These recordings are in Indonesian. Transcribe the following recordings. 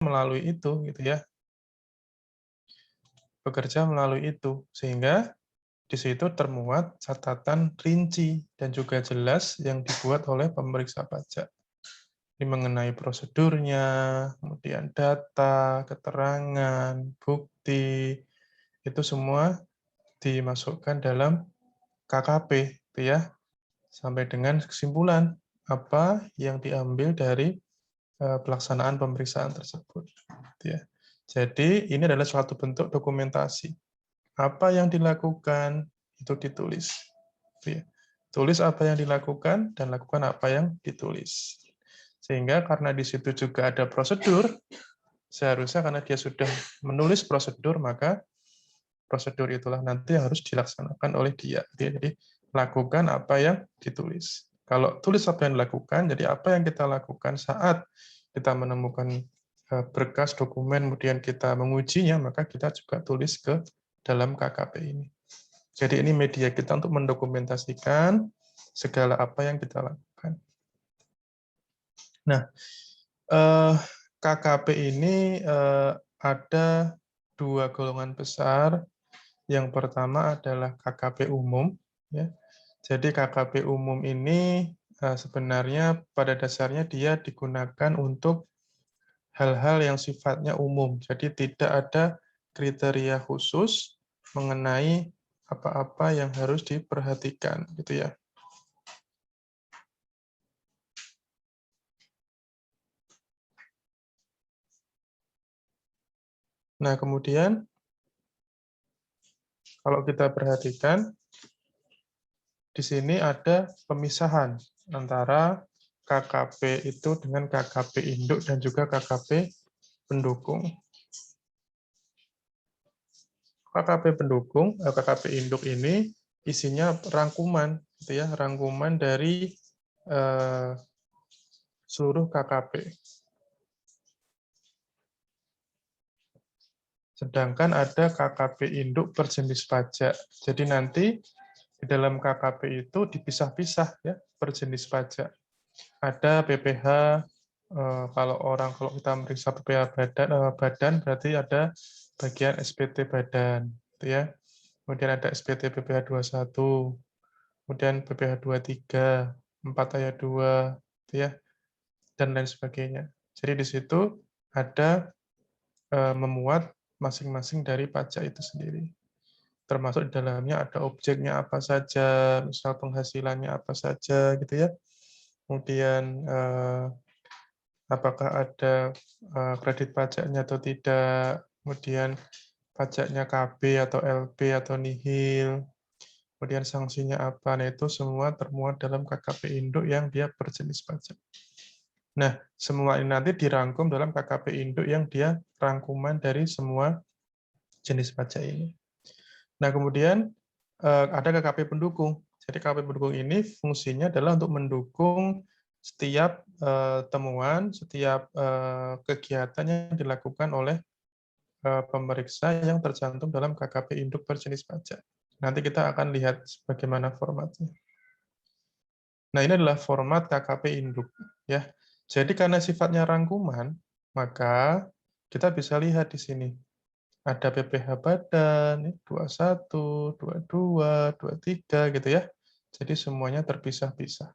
melalui itu, gitu ya. Bekerja melalui itu, sehingga di situ termuat catatan rinci dan juga jelas yang dibuat oleh pemeriksa pajak. Ini mengenai prosedurnya, kemudian data, keterangan, bukti, itu semua dimasukkan dalam KKP, gitu ya, sampai dengan kesimpulan apa yang diambil dari pelaksanaan pemeriksaan tersebut. Gitu ya. Jadi ini adalah suatu bentuk dokumentasi. Apa yang dilakukan itu ditulis. Gitu ya. Tulis apa yang dilakukan dan lakukan apa yang ditulis. Sehingga karena di situ juga ada prosedur, seharusnya karena dia sudah menulis prosedur, maka prosedur itulah nanti yang harus dilaksanakan oleh dia. Jadi, lakukan apa yang ditulis. Kalau tulis apa yang dilakukan, jadi apa yang kita lakukan saat kita menemukan berkas dokumen, kemudian kita mengujinya, maka kita juga tulis ke dalam KKP ini. Jadi ini media kita untuk mendokumentasikan segala apa yang kita lakukan. Nah, KKP ini ada dua golongan besar. Yang pertama adalah KKP umum. Ya. Jadi KKP umum ini sebenarnya pada dasarnya dia digunakan untuk hal-hal yang sifatnya umum. Jadi tidak ada kriteria khusus mengenai apa-apa yang harus diperhatikan, gitu ya. Nah, kemudian kalau kita perhatikan, di sini ada pemisahan antara KKP itu dengan KKP induk dan juga KKP pendukung. KKP pendukung, KKP induk ini isinya rangkuman, gitu ya, rangkuman dari seluruh KKP. Sedangkan ada KKP induk berjenis pajak. Jadi nanti di dalam KKP itu dipisah-pisah ya berjenis pajak. Ada PPh, kalau kita meriksa PPh badan berarti ada bagian SPT badan, gitu ya. Kemudian ada SPT PPh 21, kemudian PPh 23, 4 ayat 2, gitu ya, dan lain sebagainya. Jadi di situ ada memuat masing-masing dari pajak itu sendiri. Termasuk di dalamnya ada objeknya apa saja, misal penghasilannya apa saja, gitu ya. Kemudian apakah ada kredit pajaknya atau tidak, kemudian pajaknya KB atau LB atau nihil, kemudian sanksinya apa. Nah, itu semua termuat dalam KKP induk yang dia berjenis pajak. Nah, semua ini nanti dirangkum dalam KKP induk yang dia rangkuman dari semua jenis pajak ini. Nah, kemudian ada KKP pendukung. Jadi KKP pendukung ini fungsinya adalah untuk mendukung setiap temuan, setiap kegiatan yang dilakukan oleh pemeriksa yang tercantum dalam KKP induk berjenis pajak. Nanti kita akan lihat bagaimana formatnya. Nah, ini adalah format KKP induk, ya. Jadi karena sifatnya rangkuman, maka kita bisa lihat di sini. Ada PPh badan, 21, 22, 23, gitu ya. Jadi semuanya terpisah-pisah.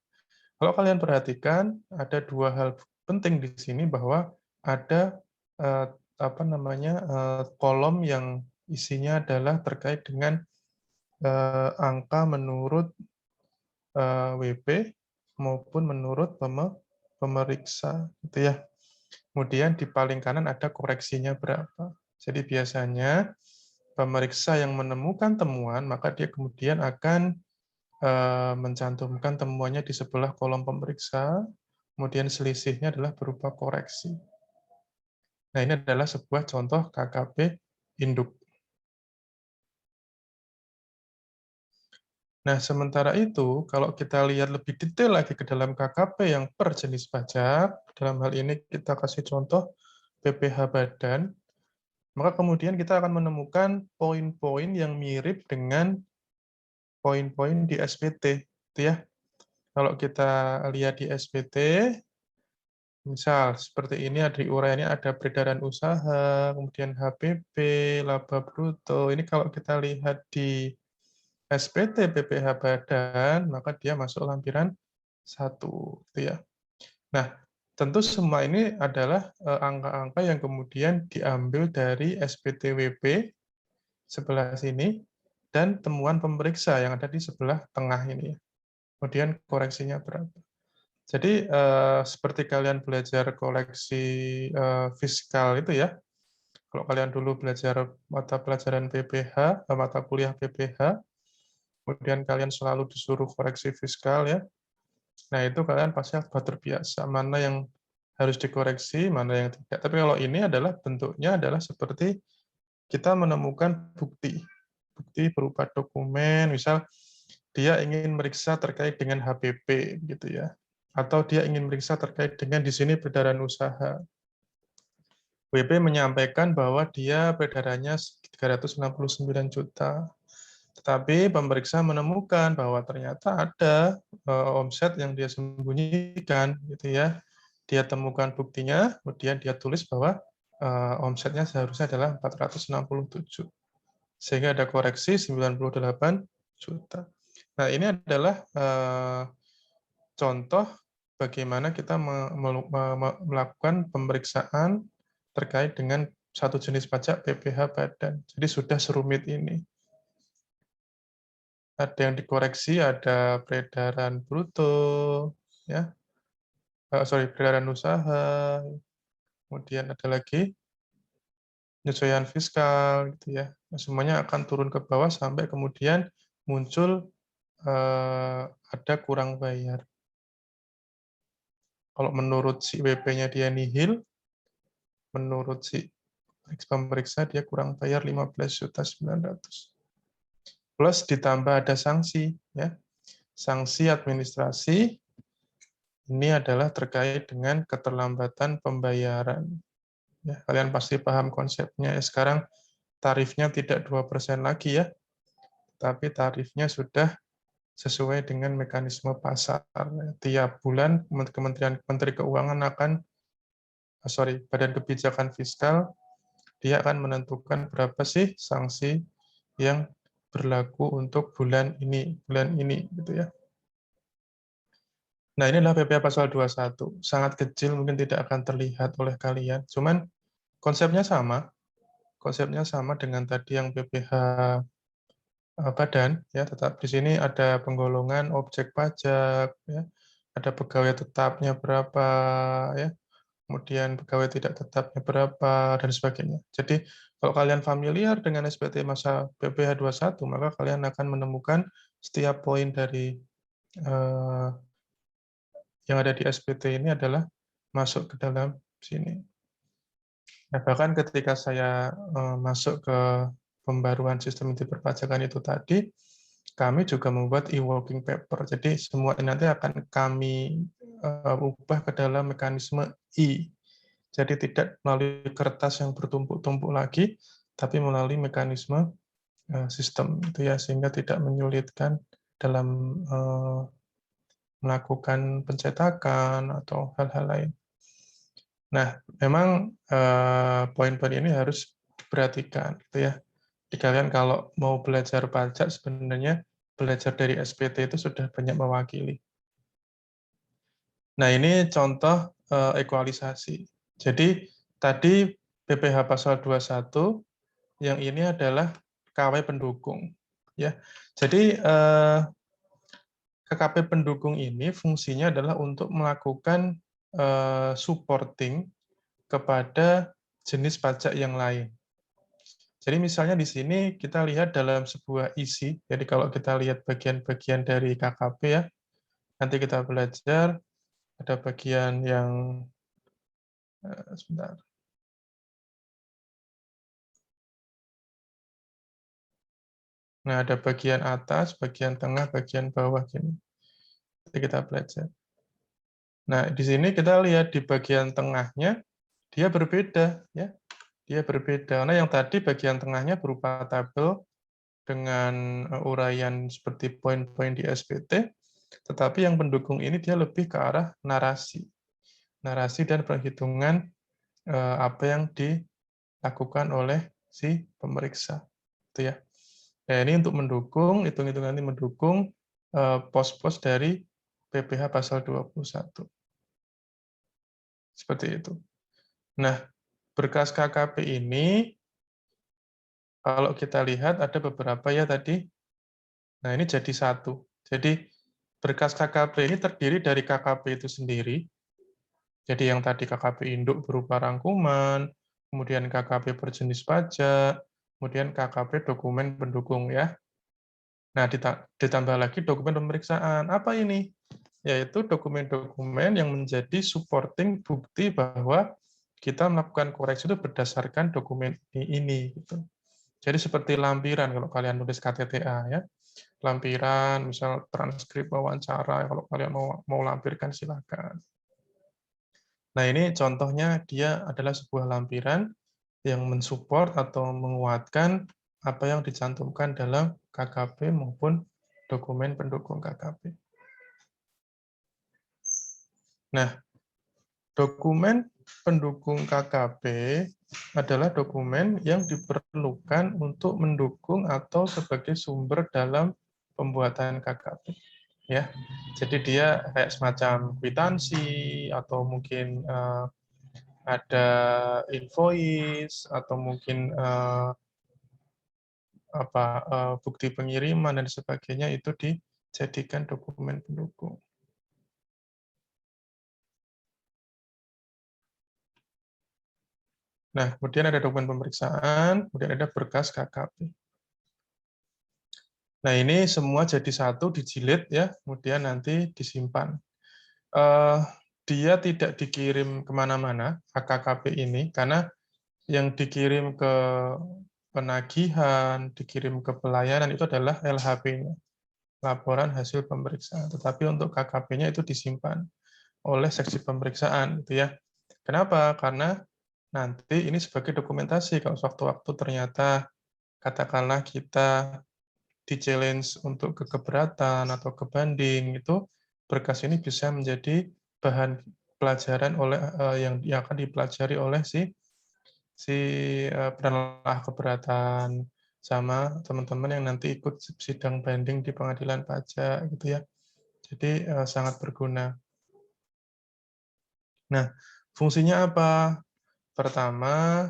Kalau kalian perhatikan, ada dua hal penting di sini bahwa ada kolom yang isinya adalah terkait dengan angka menurut WP maupun menurut pemeriksa, gitu ya. Kemudian di paling kanan ada koreksinya berapa. Jadi biasanya pemeriksa yang menemukan temuan, maka dia kemudian akan mencantumkan temuannya di sebelah kolom pemeriksa, kemudian selisihnya adalah berupa koreksi. Nah, ini adalah sebuah contoh KKP induk. Nah, sementara itu, kalau kita lihat lebih detail lagi ke dalam KKP yang per jenis pajak, dalam hal ini kita kasih contoh PPh badan, maka kemudian kita akan menemukan poin-poin yang mirip dengan poin-poin di SPT, gitu ya. Kalau kita lihat di SPT, Misal seperti ini ada uraiannya, ada peredaran usaha, kemudian HPP, laba bruto. Ini kalau kita lihat di SPT PPh badan, maka dia masuk lampiran 1, gitu ya. Nah, tentu semua ini adalah angka-angka yang kemudian diambil dari SPT-WP sebelah sini dan temuan pemeriksa yang ada di sebelah tengah ini. Kemudian koreksinya berapa. Jadi seperti kalian belajar koleksi fiskal itu ya, kalau kalian dulu belajar mata pelajaran PPh, mata kuliah PPh, kemudian kalian selalu disuruh koreksi fiskal ya, nah itu kalian pasti sudah terbiasa, mana yang harus dikoreksi, mana yang tidak. Tapi kalau ini adalah bentuknya adalah seperti kita menemukan bukti. Bukti berupa dokumen, misal dia ingin meriksa terkait dengan HPP gitu ya. Atau dia ingin meriksa terkait dengan di sini peredaran usaha. WP menyampaikan bahwa dia peredarannya 369 juta. Tetapi pemeriksa menemukan bahwa ternyata ada omset yang dia sembunyikan gitu ya. Dia temukan buktinya, kemudian dia tulis bahwa omsetnya seharusnya adalah 467. Sehingga ada koreksi 98 juta. Nah, ini adalah contoh bagaimana kita melakukan pemeriksaan terkait dengan satu jenis pajak PPh badan. Jadi sudah serumit ini. Ada yang dikoreksi, ada peredaran bruto, ya, peredaran usaha, kemudian ada lagi penyesuaian fiskal, gitu ya. Semuanya akan turun ke bawah sampai kemudian muncul ada kurang bayar. Kalau menurut si WP-nya dia nihil, menurut si pemeriksa dia kurang bayar 15.900.000. Plus ditambah ada sanksi, ya. Sanksi administrasi ini adalah terkait dengan keterlambatan pembayaran. Ya, kalian pasti paham konsepnya. Sekarang tarifnya tidak 2% lagi ya, tapi tarifnya sudah sesuai dengan mekanisme pasar. Tiap bulan Menteri Keuangan Badan Kebijakan Fiskal, dia akan menentukan berapa sih sanksi yang berlaku untuk bulan ini, gitu ya. Nah, ini adalah PPh pasal 21. Sangat kecil, mungkin tidak akan terlihat oleh kalian. Cuman konsepnya sama dengan tadi yang PPh badan, ya. Tetap di sini ada penggolongan objek pajak, ya. Ada pegawai tetapnya berapa, ya. Kemudian pegawai tidak tetapnya berapa, dan sebagainya. Jadi, kalau kalian familiar dengan SPT masa PPh 21, maka kalian akan menemukan setiap poin dari yang ada di SPT ini adalah masuk ke dalam sini. Nah, bahkan ketika saya masuk ke pembaruan sistem inti perpajakan itu tadi, kami juga membuat e-working paper. Jadi semua ini nanti akan kami ubah ke dalam mekanisme e. Jadi tidak melalui kertas yang bertumpuk-tumpuk lagi, tapi melalui mekanisme sistem itu ya, sehingga tidak menyulitkan dalam melakukan pencetakan atau hal-hal lain. Nah, memang poin-poin ini harus diperhatikan, gitu ya. Jadi kalian kalau mau belajar pajak, sebenarnya belajar dari SPT itu sudah banyak mewakili. Nah, ini contoh ekualisasi. Jadi tadi PPh pasal 21, yang ini adalah KW pendukung. Ya, jadi KKP pendukung ini fungsinya adalah untuk melakukan supporting kepada jenis pajak yang lain. Jadi misalnya di sini kita lihat dalam sebuah isi, jadi kalau kita lihat bagian-bagian dari KKP ya, nanti kita belajar ada bagian yang sebentar. Nah, ada bagian atas, bagian tengah, bagian bawah gini. Nanti kita belajar. Nah, di sini kita lihat di bagian tengahnya dia berbeda ya. Dia berbeda. Karena yang tadi bagian tengahnya berupa tabel dengan uraian seperti poin-poin di SPT, tetapi yang pendukung ini dia lebih ke arah narasi. narasi dan perhitungan apa yang dilakukan oleh si pemeriksa. Itu ya. Nah, ini untuk mendukung, hitung-hitungan ini mendukung pos-pos dari PPh pasal 21. Seperti itu. Nah, berkas KKP ini, kalau kita lihat ada beberapa ya tadi. Nah, ini jadi satu. Jadi, berkas KKP ini terdiri dari KKP itu sendiri. Jadi yang tadi KKP induk berupa rangkuman, kemudian KKP berjenis pajak, kemudian KKP dokumen pendukung ya. Nah, ditambah lagi dokumen pemeriksaan. Apa ini? Yaitu dokumen-dokumen yang menjadi supporting bukti bahwa kita melakukan koreksi itu berdasarkan dokumen ini. Gitu. Jadi seperti lampiran kalau kalian nulis KTTA ya. Lampiran, misal transkrip wawancara, kalau kalian mau lampirkan silakan. Nah, ini contohnya dia adalah sebuah lampiran yang mensupport atau menguatkan apa yang dicantumkan dalam KKP maupun dokumen pendukung KKP. Nah, dokumen pendukung KKP adalah dokumen yang diperlukan untuk mendukung atau sebagai sumber dalam pembuatan KKP. Ya, jadi dia kayak semacam kwitansi atau mungkin ada invoice atau mungkin bukti pengiriman dan sebagainya itu dijadikan dokumen pendukung. Nah, kemudian ada dokumen pemeriksaan, kemudian ada berkas KKP. Nah, ini semua jadi satu, dijilid ya, kemudian nanti disimpan. Dia tidak dikirim kemana-mana, KKP ini, karena yang dikirim ke penagihan, dikirim ke pelayanan itu adalah LHP-nya, laporan hasil pemeriksaan. Tetapi untuk KKP-nya itu disimpan oleh seksi pemeriksaan, gitu ya. Kenapa? Karena nanti ini sebagai dokumentasi kalau sewaktu-waktu ternyata katakanlah kita di-challenge untuk keberatan atau kebanding, itu berkas ini bisa menjadi bahan pelajaran oleh yang akan dipelajari oleh si penelaah keberatan sama teman-teman yang nanti ikut sidang banding di pengadilan pajak gitu ya. Jadi sangat berguna. Nah, fungsinya apa? Pertama,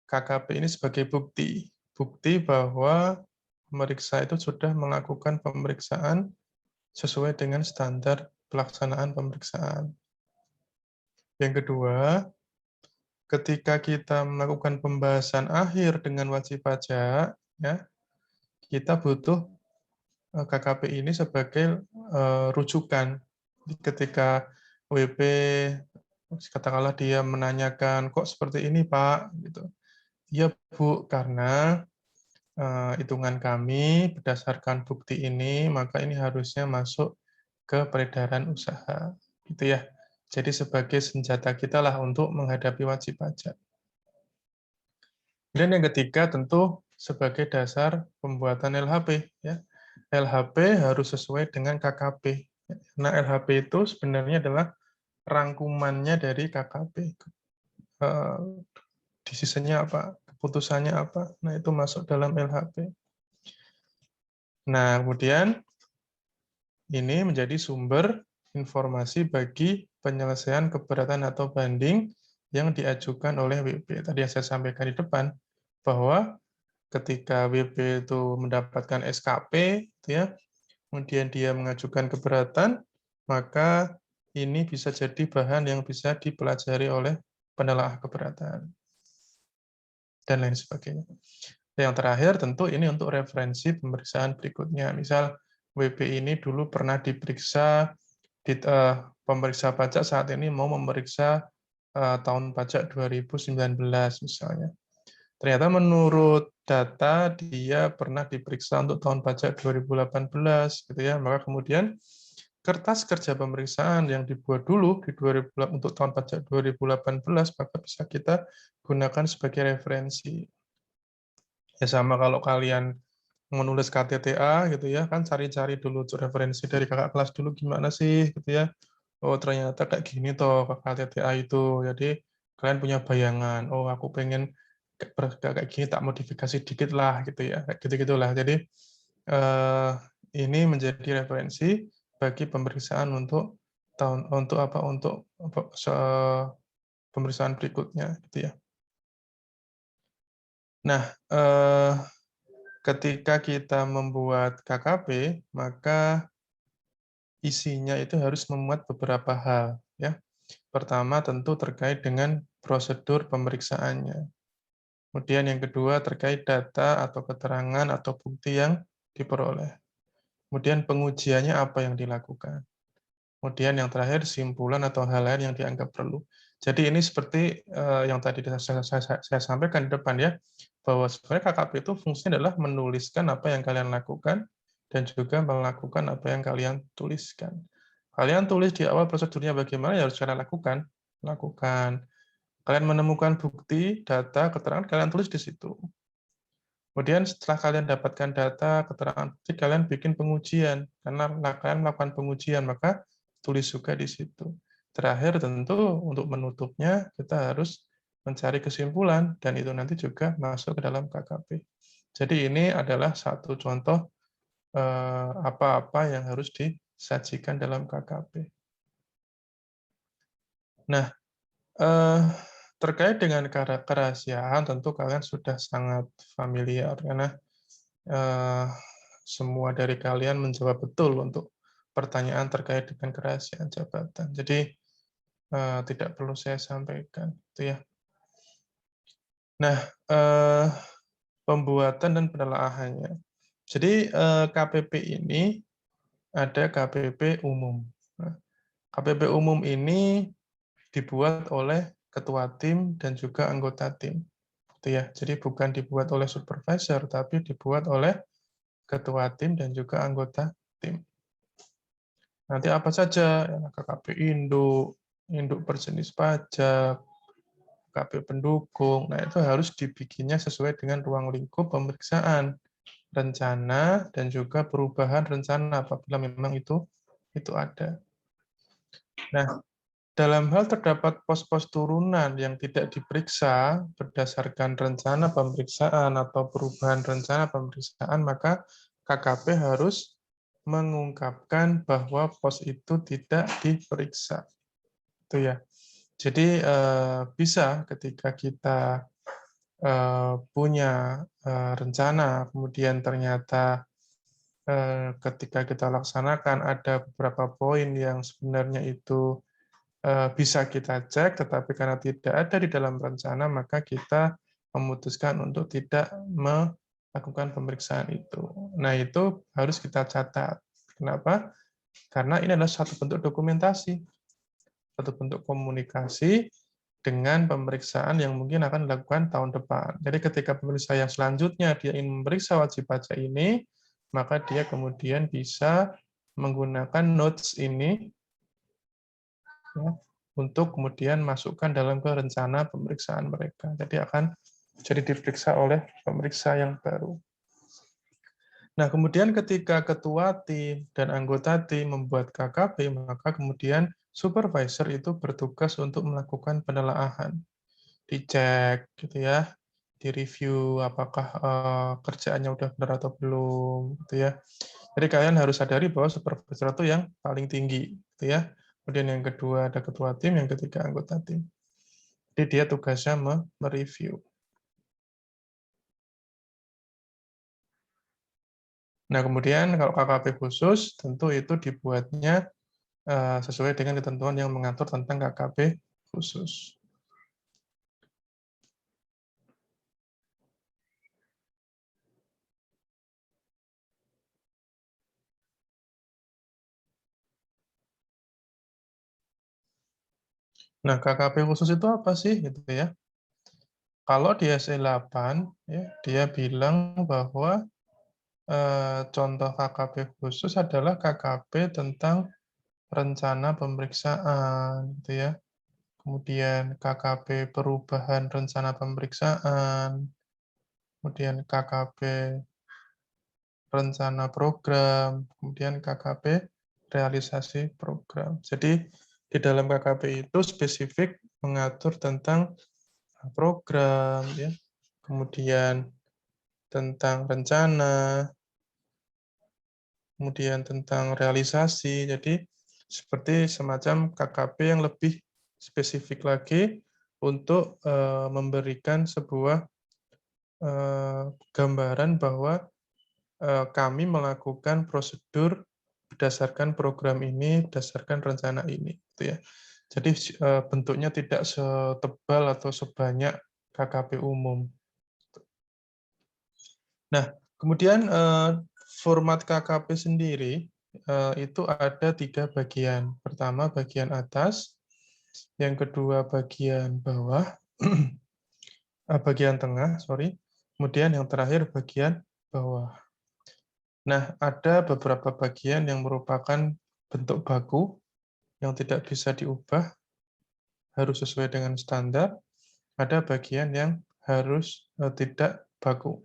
KKP ini sebagai bukti. Bukti bahwa pemeriksa itu sudah melakukan pemeriksaan sesuai dengan standar pelaksanaan pemeriksaan. Yang kedua, ketika kita melakukan pembahasan akhir dengan wajib pajak, ya, kita butuh KKP ini sebagai rujukan. Ketika WP katakanlah dia menanyakan kok seperti ini Pak, gitu. Ya Bu, karena hitungan kami berdasarkan bukti ini, maka ini harusnya masuk ke peredaran usaha, gitu ya. Jadi sebagai senjata kita lah untuk menghadapi wajib pajak. Dan yang ketiga tentu sebagai dasar pembuatan LHP, ya. LHP harus sesuai dengan KKP. Nah, LHP itu sebenarnya adalah rangkumannya dari KKP. Decision-nya apa, keputusannya apa. Nah, itu masuk dalam LHP. Nah, kemudian ini menjadi sumber informasi bagi penyelesaian keberatan atau banding yang diajukan oleh WP. Tadi yang saya sampaikan di depan, bahwa ketika WP itu mendapatkan SKP, ya, kemudian dia mengajukan keberatan, maka ini bisa jadi bahan yang bisa dipelajari oleh penelaah keberatan, dan lain sebagainya. Yang terakhir tentu ini untuk referensi pemeriksaan berikutnya. Misal WP ini dulu pernah diperiksa di pemeriksa pajak saat ini mau memeriksa tahun pajak 2019 misalnya. Ternyata menurut data dia pernah diperiksa untuk tahun pajak 2018 gitu ya. Maka kemudian kertas kerja pemeriksaan yang dibuat dulu di untuk tahun pajak 2018 maka bisa kita gunakan sebagai referensi. Ya sama kalau kalian menulis KTTA gitu ya, kan cari-cari dulu referensi dari kakak kelas dulu gimana sih gitu ya. oh ternyata kayak gini toh KKTTA itu. Jadi kalian punya bayangan, oh aku pengen kayak gini, tak modifikasi dikit lah gitu ya, kayak gitu-gitulah. Jadi ini menjadi referensi bagi pemeriksaan untuk pemeriksaan berikutnya gitu ya. Nah, ketika kita membuat KKP, maka isinya itu harus memuat beberapa hal ya. Pertama tentu terkait dengan prosedur pemeriksaannya. Kemudian yang kedua terkait data atau keterangan atau bukti yang diperoleh. Kemudian pengujiannya apa yang dilakukan. Kemudian yang terakhir simpulan atau hal lain yang dianggap perlu. Jadi ini seperti yang tadi saya sampaikan di depan ya, bahwa sebenarnya KKP itu fungsinya adalah menuliskan apa yang kalian lakukan dan juga melakukan apa yang kalian tuliskan. Kalian tulis di awal prosedurnya bagaimana, ya harus kalian lakukan. Kalian menemukan bukti, data, keterangan, kalian tulis di situ. Kemudian setelah kalian dapatkan data, keterangan bukti, kalian bikin pengujian. Karena kalian melakukan pengujian, maka tulis juga di situ. Terakhir tentu untuk menutupnya, kita harus mencari kesimpulan, dan itu nanti juga masuk ke dalam KKP. Jadi ini adalah satu contoh apa-apa yang harus disajikan dalam KKP. Nah, terkait dengan kerahasiaan, tentu kalian sudah sangat familiar, karena semua dari kalian menjawab betul untuk pertanyaan terkait dengan kerahasiaan jabatan. Jadi tidak perlu saya sampaikan, gitu ya. Nah, pembuatan dan penelaahannya. Jadi KPP ini ada KPP umum. Nah, KPP umum ini dibuat oleh ketua tim dan juga anggota tim. Gitu ya. Jadi bukan dibuat oleh supervisor, tapi dibuat oleh ketua tim dan juga anggota tim. Nanti apa saja, KKP induk, induk berjenis pajak, KKP pendukung, nah itu harus dibikinnya sesuai dengan ruang lingkup pemeriksaan, rencana, dan juga perubahan rencana apabila memang itu ada. Nah, dalam hal terdapat pos-pos turunan yang tidak diperiksa berdasarkan rencana pemeriksaan atau perubahan rencana pemeriksaan, maka KKP harus mengungkapkan bahwa pos itu tidak diperiksa. Itu ya. Jadi bisa ketika kita punya rencana, kemudian ternyata ketika kita laksanakan ada beberapa poin yang sebenarnya itu bisa kita cek, tetapi karena tidak ada di dalam rencana, maka kita memutuskan untuk tidak melakukan pemeriksaan itu. Nah, itu harus kita catat. Kenapa? Karena ini adalah satu bentuk dokumentasi, satu bentuk komunikasi dengan pemeriksaan yang mungkin akan dilakukan tahun depan. Jadi ketika pemeriksa yang selanjutnya dia ingin memeriksa wajib pajak ini, maka dia kemudian bisa menggunakan notes ini ya, untuk kemudian masukkan dalam ke rencana pemeriksaan mereka. Jadi akan jadi diperiksa oleh pemeriksa yang baru. Nah, kemudian ketika ketua tim dan anggota tim membuat KKP, maka kemudian supervisor itu bertugas untuk melakukan penelaahan. Dicek gitu ya, direview apakah kerjaannya udah benar atau belum gitu ya. Jadi kalian harus sadari bahwa supervisor itu yang paling tinggi gitu ya. Kemudian yang kedua ada ketua tim, yang ketiga anggota tim. Jadi dia tugasnya mereview. Nah, kemudian kalau KKP khusus, tentu itu dibuatnya sesuai dengan ketentuan yang mengatur tentang KKP khusus. Nah, KKP khusus itu apa sih? Gitu ya. Kalau di SE 8, ya, dia bilang bahwa contoh KKP khusus adalah KKP tentang rencana pemeriksaan, gitu ya. Kemudian KKP perubahan rencana pemeriksaan, kemudian KKP rencana program, kemudian KKP realisasi program. Jadi Di dalam KKP itu spesifik mengatur tentang program, ya, kemudian tentang rencana, kemudian tentang realisasi. Jadi seperti semacam KKP yang lebih spesifik lagi untuk memberikan sebuah gambaran bahwa kami melakukan prosedur berdasarkan program ini, berdasarkan rencana ini, gitu ya. Jadi bentuknya tidak setebal atau sebanyak KKP umum. Nah, kemudian format KKP sendiri itu ada 3 bagian. Pertama bagian atas, yang kedua bagian bawah, bagian tengah, sorry. Kemudian yang terakhir bagian bawah. Nah, ada beberapa bagian yang merupakan bentuk baku yang tidak bisa diubah, harus sesuai dengan standar. Ada bagian yang harus tidak baku.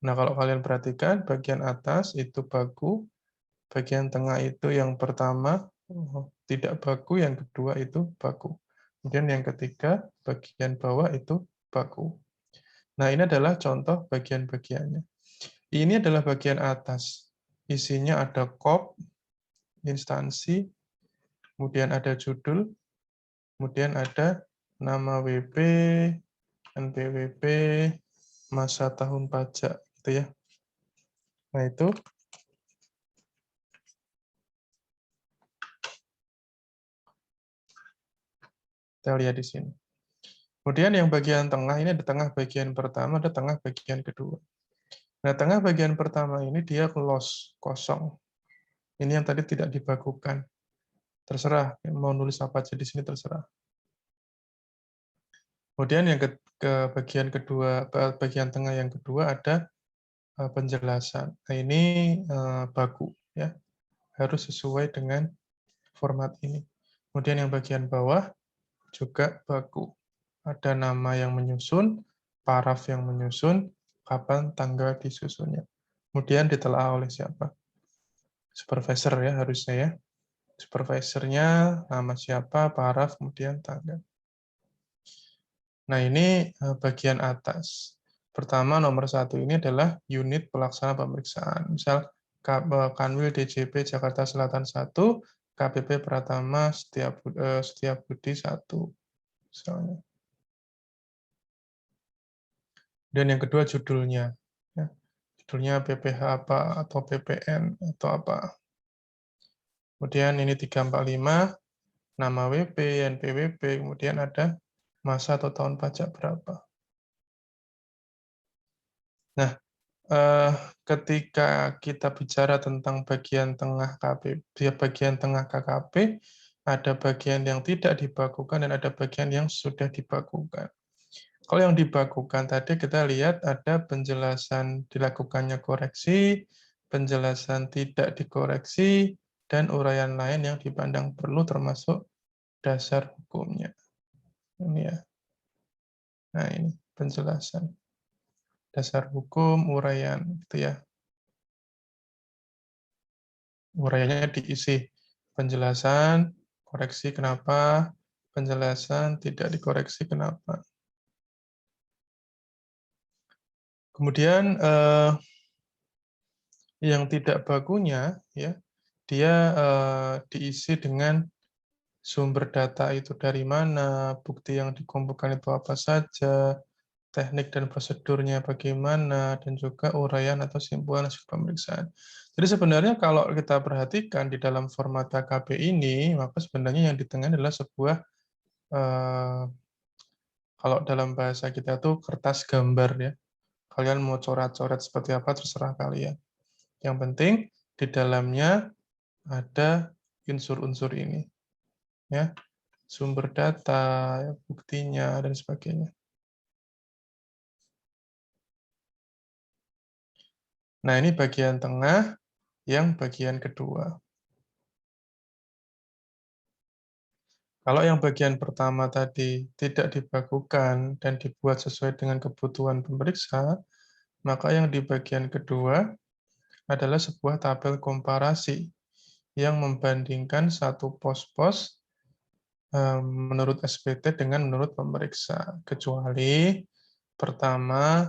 Nah, kalau kalian perhatikan, bagian atas itu baku, bagian tengah itu yang pertama tidak baku, yang kedua itu baku. Kemudian yang ketiga, bagian bawah itu baku. Nah, ini adalah contoh bagian-bagiannya. Ini adalah bagian atas. Isinya ada kop, instansi, kemudian ada judul, kemudian ada nama WP, NPWP, masa tahun pajak, gitu ya. Nah, itu kita lihat di sini. Kemudian yang bagian tengah ini ada tengah bagian pertama, ada tengah bagian kedua. Nah, tengah bagian pertama ini dia close, kosong. Ini yang tadi tidak dibakukan. Terserah, mau nulis apa aja di sini terserah. Kemudian yang ke bagian kedua, bagian tengah yang kedua ada penjelasan. Nah, ini baku, ya, harus sesuai dengan format ini. Kemudian yang bagian bawah juga baku. Ada nama yang menyusun, paraf yang menyusun, kapan tanggal disusunnya. Kemudian ditelaah oleh siapa? Supervisor ya harusnya ya. Supervisornya nama siapa, paraf, kemudian tanggal. Nah, ini bagian atas. Pertama, nomor 1 ini adalah unit pelaksana pemeriksaan. Misal Kanwil DJP Jakarta Selatan 1, KPP Pratama Setiabudi 1, misalnya. Dan yang kedua judulnya. Ya. Judulnya PPH apa, atau PPN, atau apa. Kemudian ini 345, nama WP, NPWP, kemudian ada masa atau tahun pajak berapa. Nah, ketika kita bicara tentang bagian tengah bagian tengah KKP, ada bagian yang tidak dibakukan dan ada bagian yang sudah dibakukan. Kalau yang dibakukan tadi kita lihat ada penjelasan dilakukannya koreksi, penjelasan tidak dikoreksi, dan uraian lain yang dipandang perlu termasuk dasar hukumnya. Ini ya. Nah, ini penjelasan. Dasar hukum, uraian, gitu ya. Uraiannya diisi penjelasan, koreksi kenapa, penjelasan tidak dikoreksi kenapa. Kemudian yang tidak bakunya ya dia diisi dengan sumber data itu dari mana, bukti yang dikumpulkan itu apa saja, teknik dan prosedurnya bagaimana, dan juga uraian atau simpulan hasil pemeriksaan. Jadi sebenarnya kalau kita perhatikan di dalam format KKP ini, maka sebenarnya yang di tengah adalah sebuah, kalau dalam bahasa kita tuh kertas gambar ya. Kalian mau coret-coret seperti apa terserah kalian. Yang penting di dalamnya ada unsur-unsur ini. Ya, sumber data, buktinya, dan sebagainya. Nah, ini bagian tengah, yang bagian kedua. Kalau yang bagian pertama tadi tidak dibakukan dan dibuat sesuai dengan kebutuhan pemeriksa, maka yang di bagian kedua adalah sebuah tabel komparasi yang membandingkan satu pos-pos menurut SPT dengan menurut pemeriksa, kecuali pertama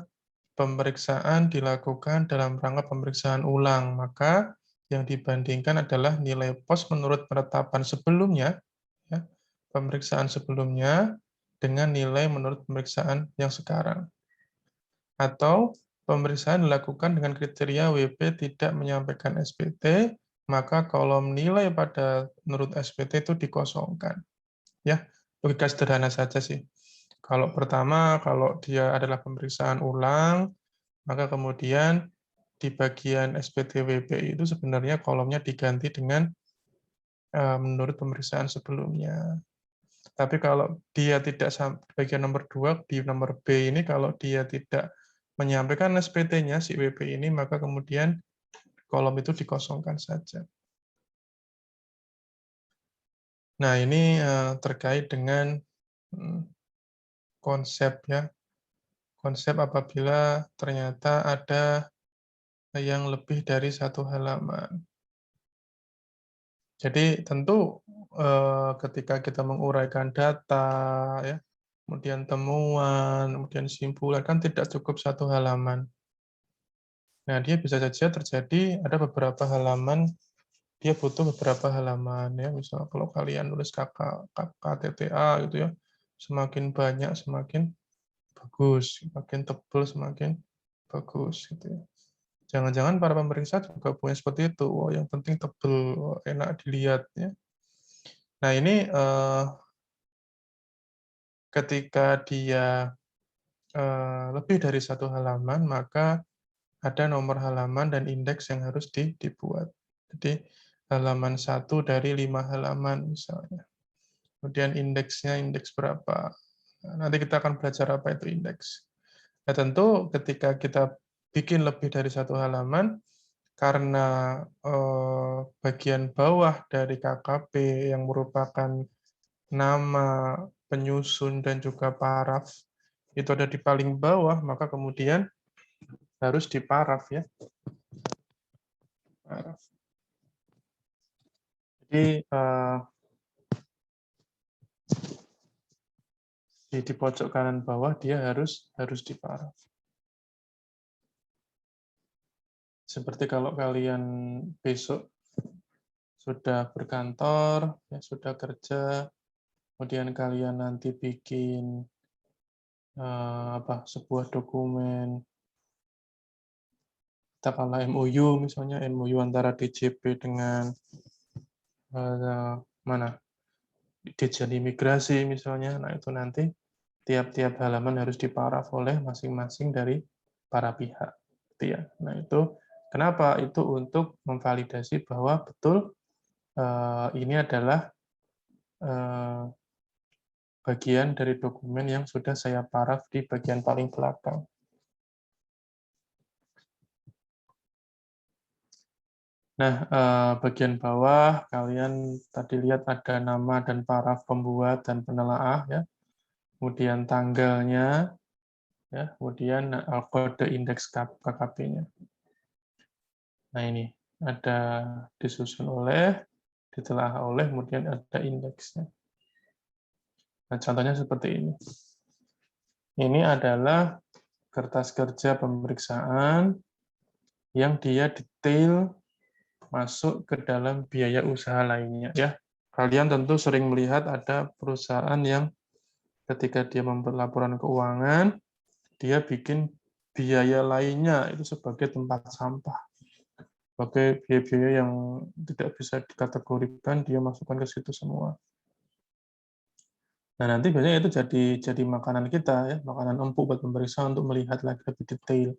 pemeriksaan dilakukan dalam rangka pemeriksaan ulang, maka yang dibandingkan adalah nilai pos menurut penetapan sebelumnya, ya, pemeriksaan sebelumnya dengan nilai menurut pemeriksaan yang sekarang. Atau pemeriksaan dilakukan dengan kriteria WP tidak menyampaikan SPT, maka kolom nilai pada menurut SPT itu dikosongkan. Ya, logika sederhana saja sih. Kalau pertama, kalau dia adalah pemeriksaan ulang, maka kemudian di bagian SPT WP itu sebenarnya kolomnya diganti dengan menurut pemeriksaan sebelumnya. Tapi kalau dia tidak bagian nomor 2, di nomor B ini kalau dia tidak menyampaikan SPT-nya si WP ini, maka kemudian kolom itu dikosongkan saja. Nah, ini terkait dengan konsep ya. Konsep apabila ternyata ada yang lebih dari satu halaman. Jadi tentu ketika kita menguraikan data, ya, kemudian temuan, kemudian simpulan, kan tidak cukup satu halaman. Nah, dia bisa saja terjadi ada beberapa halaman, dia butuh beberapa halaman, ya. Misal kalau kalian nulis KTTA gitu ya, semakin banyak semakin bagus, semakin tebal semakin bagus gitu ya. Jangan-jangan para pemeriksa juga punya seperti itu. Oh, yang penting tebal, enak dilihat ya. Nah, ini ketika dia lebih dari satu halaman, maka ada nomor halaman dan indeks yang harus dibuat. Jadi halaman 1 dari 5 halaman misalnya. Kemudian indeksnya indeks berapa. Nah, nanti kita akan belajar apa itu indeks. Nah, tentu ketika kita bikin lebih dari satu halaman, karena bagian bawah dari KKP yang merupakan nama, penyusun, dan juga paraf, itu ada di paling bawah, maka kemudian harus diparaf ya. Paraf. Jadi di pojok kanan bawah dia harus diparaf. Seperti kalau kalian besok sudah berkantor, ya, sudah kerja, kemudian kalian nanti bikin sebuah dokumen, katakanlah MOU misalnya, MOU antara DJP dengan Ditjen Imigrasi misalnya. Nah, itu nanti tiap-tiap halaman harus diparaf oleh masing-masing dari para pihak. Gitu ya. Nah, itu kenapa? Itu untuk memvalidasi bahwa betul ini adalah bagian dari dokumen yang sudah saya paraf di bagian paling belakang. Nah, bagian bawah kalian tadi lihat ada nama dan paraf pembuat dan penelaah ya. Kemudian tanggalnya ya, kemudian kode indeks KKP-nya. Nah, ini ada disusun oleh, ditelaah oleh, kemudian ada indeksnya. Nah, contohnya seperti ini. Ini adalah kertas kerja pemeriksaan yang dia detail masuk ke dalam biaya usaha lainnya ya. Kalian tentu sering melihat ada perusahaan yang ketika dia membuat laporan keuangan, dia bikin biaya lainnya itu sebagai tempat sampah. Sebagai biaya-biaya yang tidak bisa dikategorikan, dia masukkan ke situ semua. Nah, nanti biasanya itu jadi makanan kita ya, makanan empuk buat pemeriksa untuk melihat lagi lebih detail.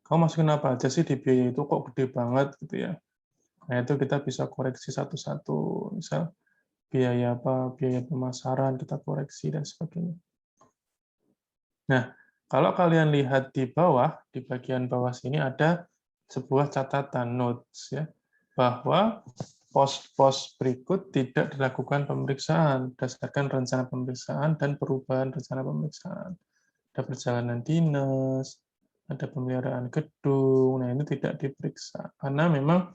Kamu masukin apa aja sih di biaya itu kok gede banget gitu ya. Nah, itu kita bisa koreksi satu-satu. Misal biaya apa, biaya pemasaran kita koreksi dan sebagainya. Nah, kalau kalian lihat di bawah, di bagian bawah sini ada sebuah catatan notes ya, bahwa pos-pos berikut tidak dilakukan pemeriksaan berdasarkan rencana pemeriksaan dan perubahan rencana pemeriksaan. Ada perjalanan dinas, ada pemeliharaan gedung, nah ini tidak diperiksa karena memang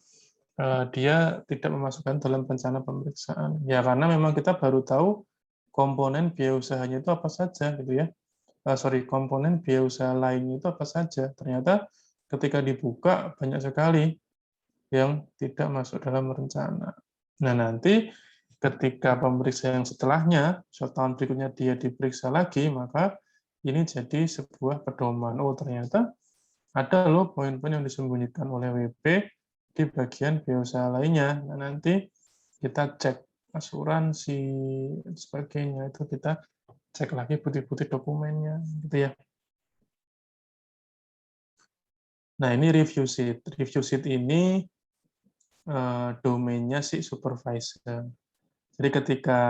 dia tidak memasukkan dalam rencana pemeriksaan. Ya karena memang kita baru tahu komponen biaya usahanya itu apa saja gitu ya. Komponen biaya usaha lainnya itu apa saja. Ternyata ketika dibuka banyak sekali yang tidak masuk dalam rencana. Nah, nanti ketika pemeriksa yang setelahnya, tahun berikutnya dia diperiksa lagi, maka ini jadi sebuah pedoman. Oh, ternyata ada loh poin-poin yang disembunyikan oleh WP di bagian biaya usaha lainnya. Nah, nanti kita cek asuransi dan sebagainya, itu kita cek lagi putih-putih dokumennya gitu ya. Nah, ini review sheet. Review sheet ini domainnya si supervisor. Jadi ketika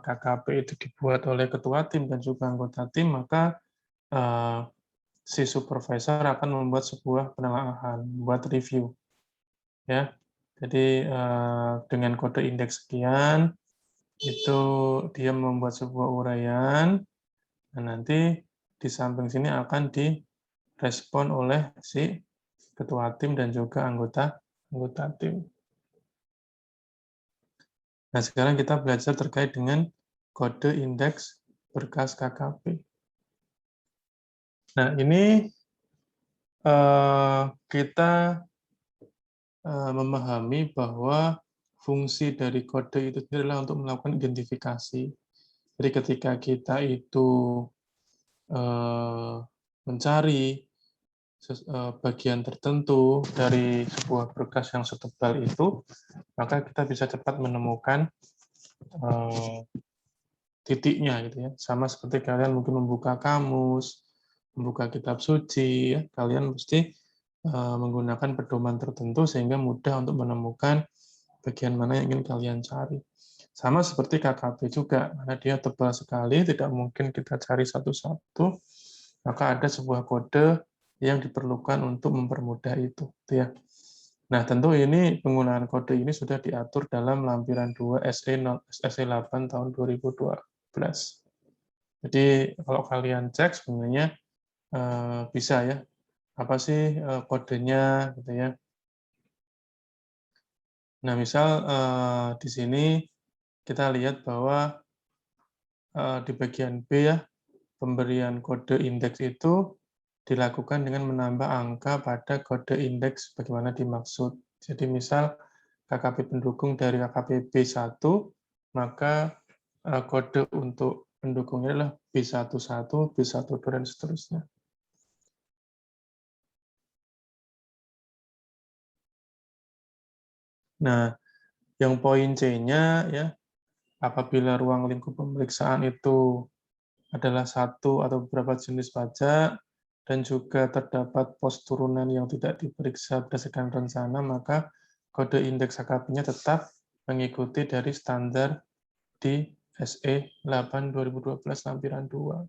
KKP itu dibuat oleh ketua tim dan juga anggota tim, maka si supervisor akan membuat sebuah penelaahan, membuat review. Ya, jadi dengan kode indeks sekian, itu dia membuat sebuah uraian, dan nanti di samping sini akan direspon oleh si ketua tim dan juga anggota tim. Nah, sekarang kita belajar terkait dengan kode indeks berkas KKP. Nah, ini kita memahami bahwa fungsi dari kode itu sendiri adalah untuk melakukan identifikasi. Jadi ketika kita itu mencari bagian tertentu dari sebuah berkas yang setebal itu, maka kita bisa cepat menemukan titiknya gitu ya. Sama seperti kalian mungkin membuka kamus, membuka kitab suci, ya, kalian mesti menggunakan pedoman tertentu sehingga mudah untuk menemukan bagian mana yang ingin kalian cari. Sama seperti KKP juga, karena dia tebal sekali, tidak mungkin kita cari satu-satu, maka ada sebuah kode yang diperlukan untuk mempermudah itu. Gitu ya. Nah, tentu ini penggunaan kode ini sudah diatur dalam lampiran 2 SE 8 tahun 2012. Jadi kalau kalian cek sebenarnya bisa ya, apa sih kodenya gitu ya. Nah, misal di sini kita lihat bahwa di bagian B ya, pemberian kode indeks itu dilakukan dengan menambah angka pada kode indeks bagaimana dimaksud. Jadi misal KKP pendukung dari KKP B1, maka kode untuk pendukungnya adalah B11, B12, dan seterusnya. Nah, yang poin C-nya ya, apabila ruang lingkup pemeriksaan itu adalah satu atau beberapa jenis pajak, dan juga terdapat pos turunan yang tidak diperiksa berdasarkan rencana, maka kode indeks KKP-nya tetap mengikuti dari standar di SE 8 2012 lampiran 2.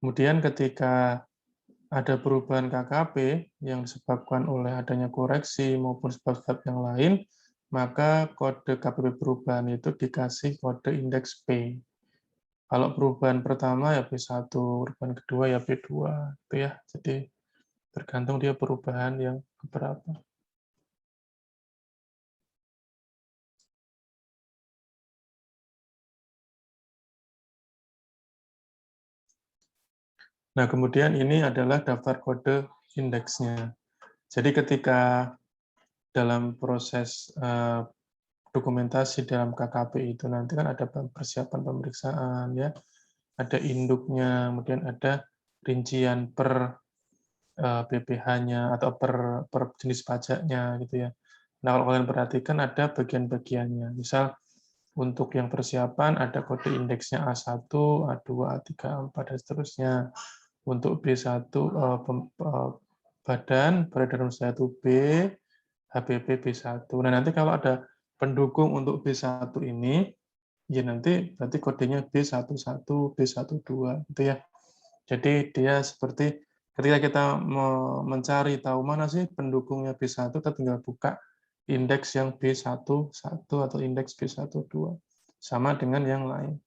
Kemudian ketika ada perubahan KKP yang disebabkan oleh adanya koreksi maupun sebab-sebab yang lain, maka kode KPP perubahan itu dikasih kode indeks P. Kalau perubahan pertama ya P1, perubahan kedua ya P2, itu ya. Jadi tergantung dia perubahan yang keberapa. Nah, kemudian ini adalah daftar kode indeksnya. Jadi ketika dalam proses dokumentasi dalam KKP itu nanti kan ada persiapan pemeriksaan ya, ada induknya, kemudian ada rincian per BPH-nya atau per jenis pajaknya gitu ya. Nah, kalau kalian perhatikan ada bagian-bagiannya. Misal untuk yang persiapan ada kode indeksnya A1, A2, A3, A4 dan seterusnya. Untuk B1 badan beredar usaha 1B, HBP B1. Nah, nanti kalau ada pendukung untuk B1 ini, ya nanti berarti kodenya B11, B12 gitu ya. Jadi dia seperti ketika kita mencari tahu mana sih pendukungnya B1, kita tinggal buka indeks yang B11 atau indeks B12. Sama dengan yang lain.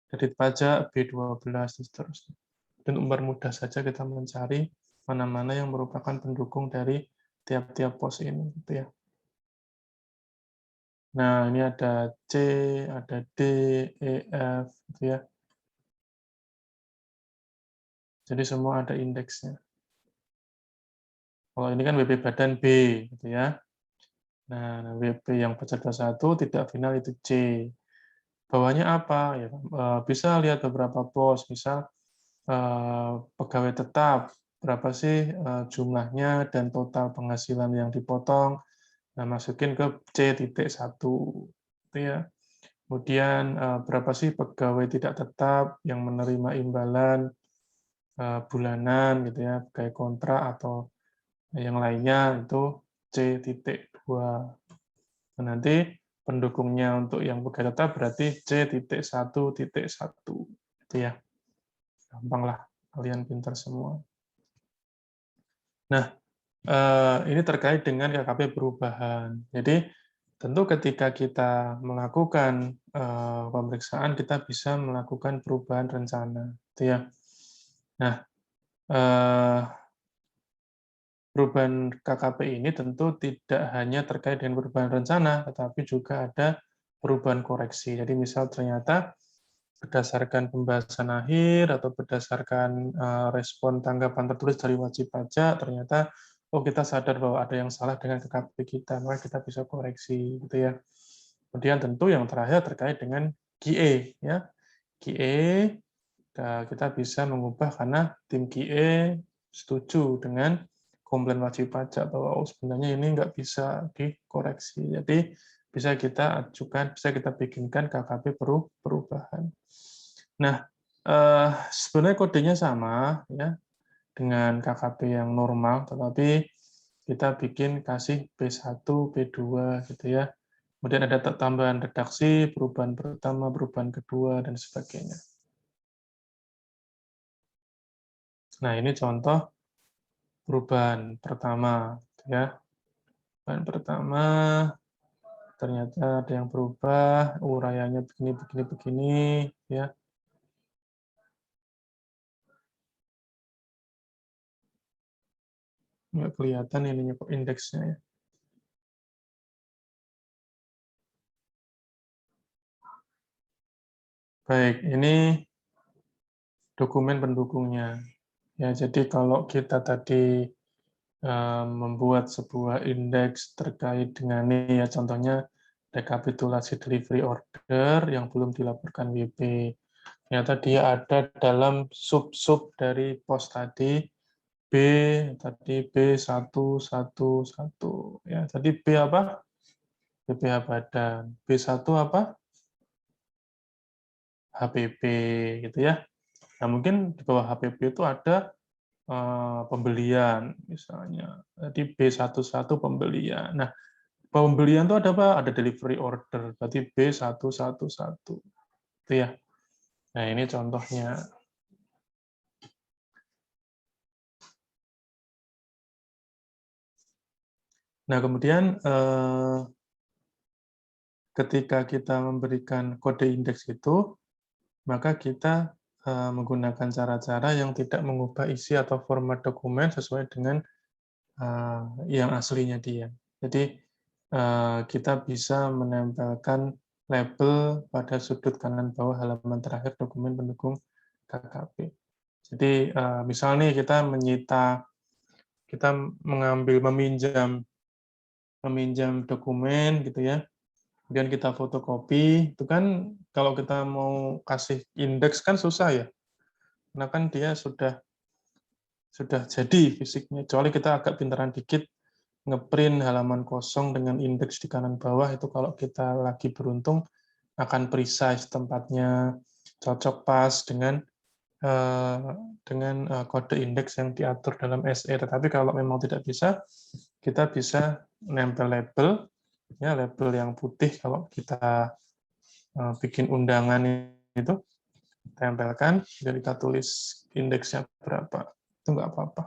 Kredit pajak B12 dan seterusnya. Dan mempermudah saja kita mencari mana-mana yang merupakan pendukung dari tiap-tiap pos ini gitu ya. Nah, ini ada C, ada D, E, F, gitu ya. Jadi semua ada indeksnya. Kalau ini kan WP badan B, gitu ya. Nah, WP yang peserta 1 tidak final itu C. Bawahnya apa? Ya, bisa lihat beberapa pos, misal pegawai tetap, berapa sih jumlahnya dan total penghasilan yang dipotong. Nah, masukin ke C.1, gitu ya. Kemudian berapa sih pegawai tidak tetap yang menerima imbalan bulanan, gitu ya, pegawai kontrak atau yang lainnya itu C.2. Nah, nanti pendukungnya untuk yang pegawai tetap berarti C.1.1, itu ya. Gampang lah, kalian pintar semua. Nah, ini terkait dengan KKP perubahan. Jadi, tentu ketika kita melakukan pemeriksaan, kita bisa melakukan perubahan rencana, gitu ya. Nah, perubahan KKP ini tentu tidak hanya terkait dengan perubahan rencana, tetapi juga ada perubahan koreksi. Jadi, misal ternyata berdasarkan pembahasan akhir atau berdasarkan respon tanggapan tertulis dari wajib pajak, ternyata kita sadar bahwa ada yang salah dengan KKP kita, maka kita bisa koreksi, gitu ya. Kemudian tentu yang terakhir terkait dengan QE, ya. QE kita bisa mengubah karena tim QE setuju dengan komplain wajib pajak bahwa sebenarnya ini nggak bisa dikoreksi. Jadi bisa kita ajukan, bisa kita bikinkan KKP perubahan. Nah, sebenarnya kodenya sama ya dengan KKP yang normal, tetapi kita bikin kasih B1, B2 gitu ya. Kemudian ada tambahan redaksi, perubahan pertama, perubahan kedua, dan sebagainya. Nah, ini contoh perubahan pertama ya. Perubahan pertama ternyata ada yang berubah, uraiannya begini ya. Nggak kelihatan ininya kok indeksnya ya. Baik, ini dokumen pendukungnya. Ya, jadi kalau kita tadi membuat sebuah indeks terkait dengan ini ya, contohnya rekapitulasi delivery order yang belum dilaporkan WP. Ternyata dia ada dalam sub-sub dari pos tadi, tadi B111. Ya, tadi B apa? BPH badan. B1 apa? HPP, gitu ya. Nah, mungkin di bawah HPP itu ada pembelian, misalnya. Jadi B11 pembelian. Nah, pembelian itu ada apa? Ada delivery order, berarti B111. Itu ya. Nah, ini contohnya. Nah, kemudian ketika kita memberikan kode indeks itu, maka kita menggunakan cara-cara yang tidak mengubah isi atau format dokumen sesuai dengan yang aslinya dia. Jadi, kita bisa menempelkan label pada sudut kanan bawah halaman terakhir dokumen pendukung KKP. Jadi, misal nih kita meminjam dokumen gitu ya, kemudian kita fotokopi, itu kan kalau kita mau kasih indeks kan susah ya, karena kan dia sudah jadi fisiknya, kecuali kita agak pintaran dikit, ngeprint halaman kosong dengan indeks di kanan bawah, itu kalau kita lagi beruntung akan precise tempatnya, cocok pas dengan kode indeks yang diatur dalam SE. Tetapi kalau memang tidak bisa, kita bisa nempel label, ya label yang putih kalau kita bikin undangan itu, tempelkan, jadi kita tulis indeksnya berapa, itu nggak apa-apa.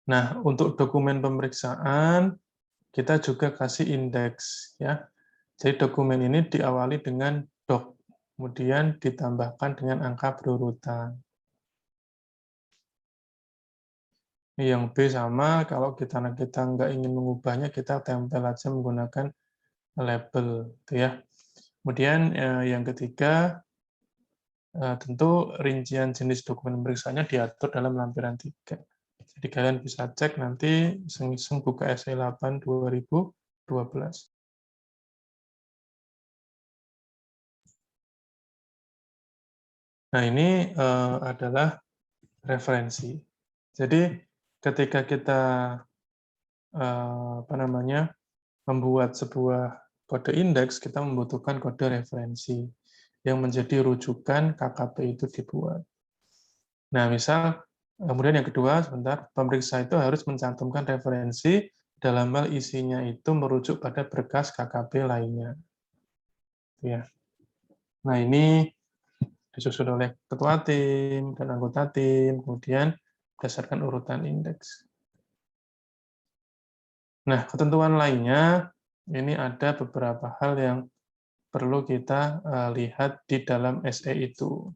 Nah, untuk dokumen pemeriksaan, kita juga kasih indeks. Ya. Jadi dokumen ini diawali dengan doc, kemudian ditambahkan dengan angka berurutan. Yang B sama, kalau kita nggak ingin mengubahnya, kita tempel aja menggunakan label, gitu ya. Kemudian yang ketiga, tentu rincian jenis dokumen pemeriksaannya diatur dalam lampiran 3. Jadi kalian bisa cek nanti iseng-iseng buka SE 8 2012. Nah, ini adalah referensi. Jadi ketika kita membuat sebuah kode indeks, kita membutuhkan kode referensi yang menjadi rujukan KKP itu dibuat. Nah, misal kemudian yang kedua, pemeriksa itu harus mencantumkan referensi dalam hal isinya itu merujuk pada berkas KKP lainnya. Ya. Nah, ini disusun oleh ketua tim dan anggota tim, kemudian berdasarkan urutan indeks. Nah, ketentuan lainnya, ini ada beberapa hal yang perlu kita lihat di dalam SE itu.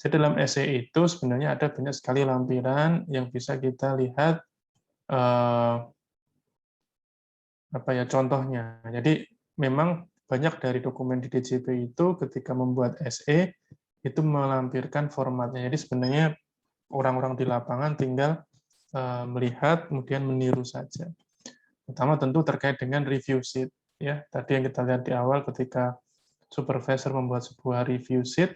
Jadi dalam SE itu sebenarnya ada banyak sekali lampiran yang bisa kita lihat contohnya. Jadi memang banyak dari dokumen di DJP itu ketika membuat SE itu melampirkan formatnya. Jadi sebenarnya orang-orang di lapangan tinggal melihat kemudian meniru saja. Pertama tentu terkait dengan review sheet. Ya, tadi yang kita lihat di awal ketika supervisor membuat sebuah review sheet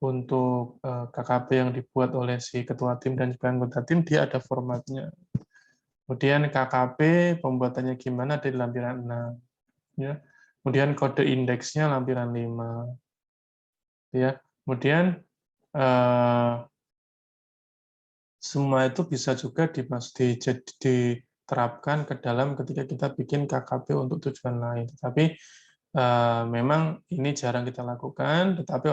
untuk KKP yang dibuat oleh si ketua tim dan juga anggota tim, dia ada formatnya. Kemudian KKP pembuatannya gimana di lampiran 6. Ya. Kemudian kode indeksnya lampiran 5. Ya. Kemudian semua itu bisa juga diterapkan ke dalam ketika kita bikin KKP untuk tujuan lain. Tetapi memang ini jarang kita lakukan, tetapi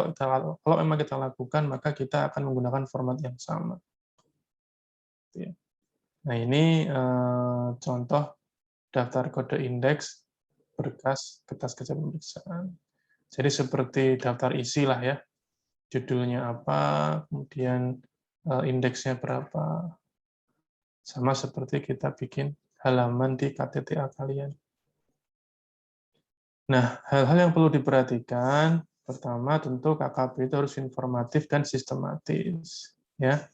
kalau memang kita lakukan, maka kita akan menggunakan format yang sama. Nah, ini contoh daftar kode indeks berkas kertas kerja pemeriksaan. Jadi seperti daftar isi lah ya, judulnya apa, kemudian indeksnya berapa, sama seperti kita bikin halaman di KTTA kalian. Nah, hal-hal yang perlu diperhatikan, pertama tentu KKP itu harus informatif dan sistematis. Ya.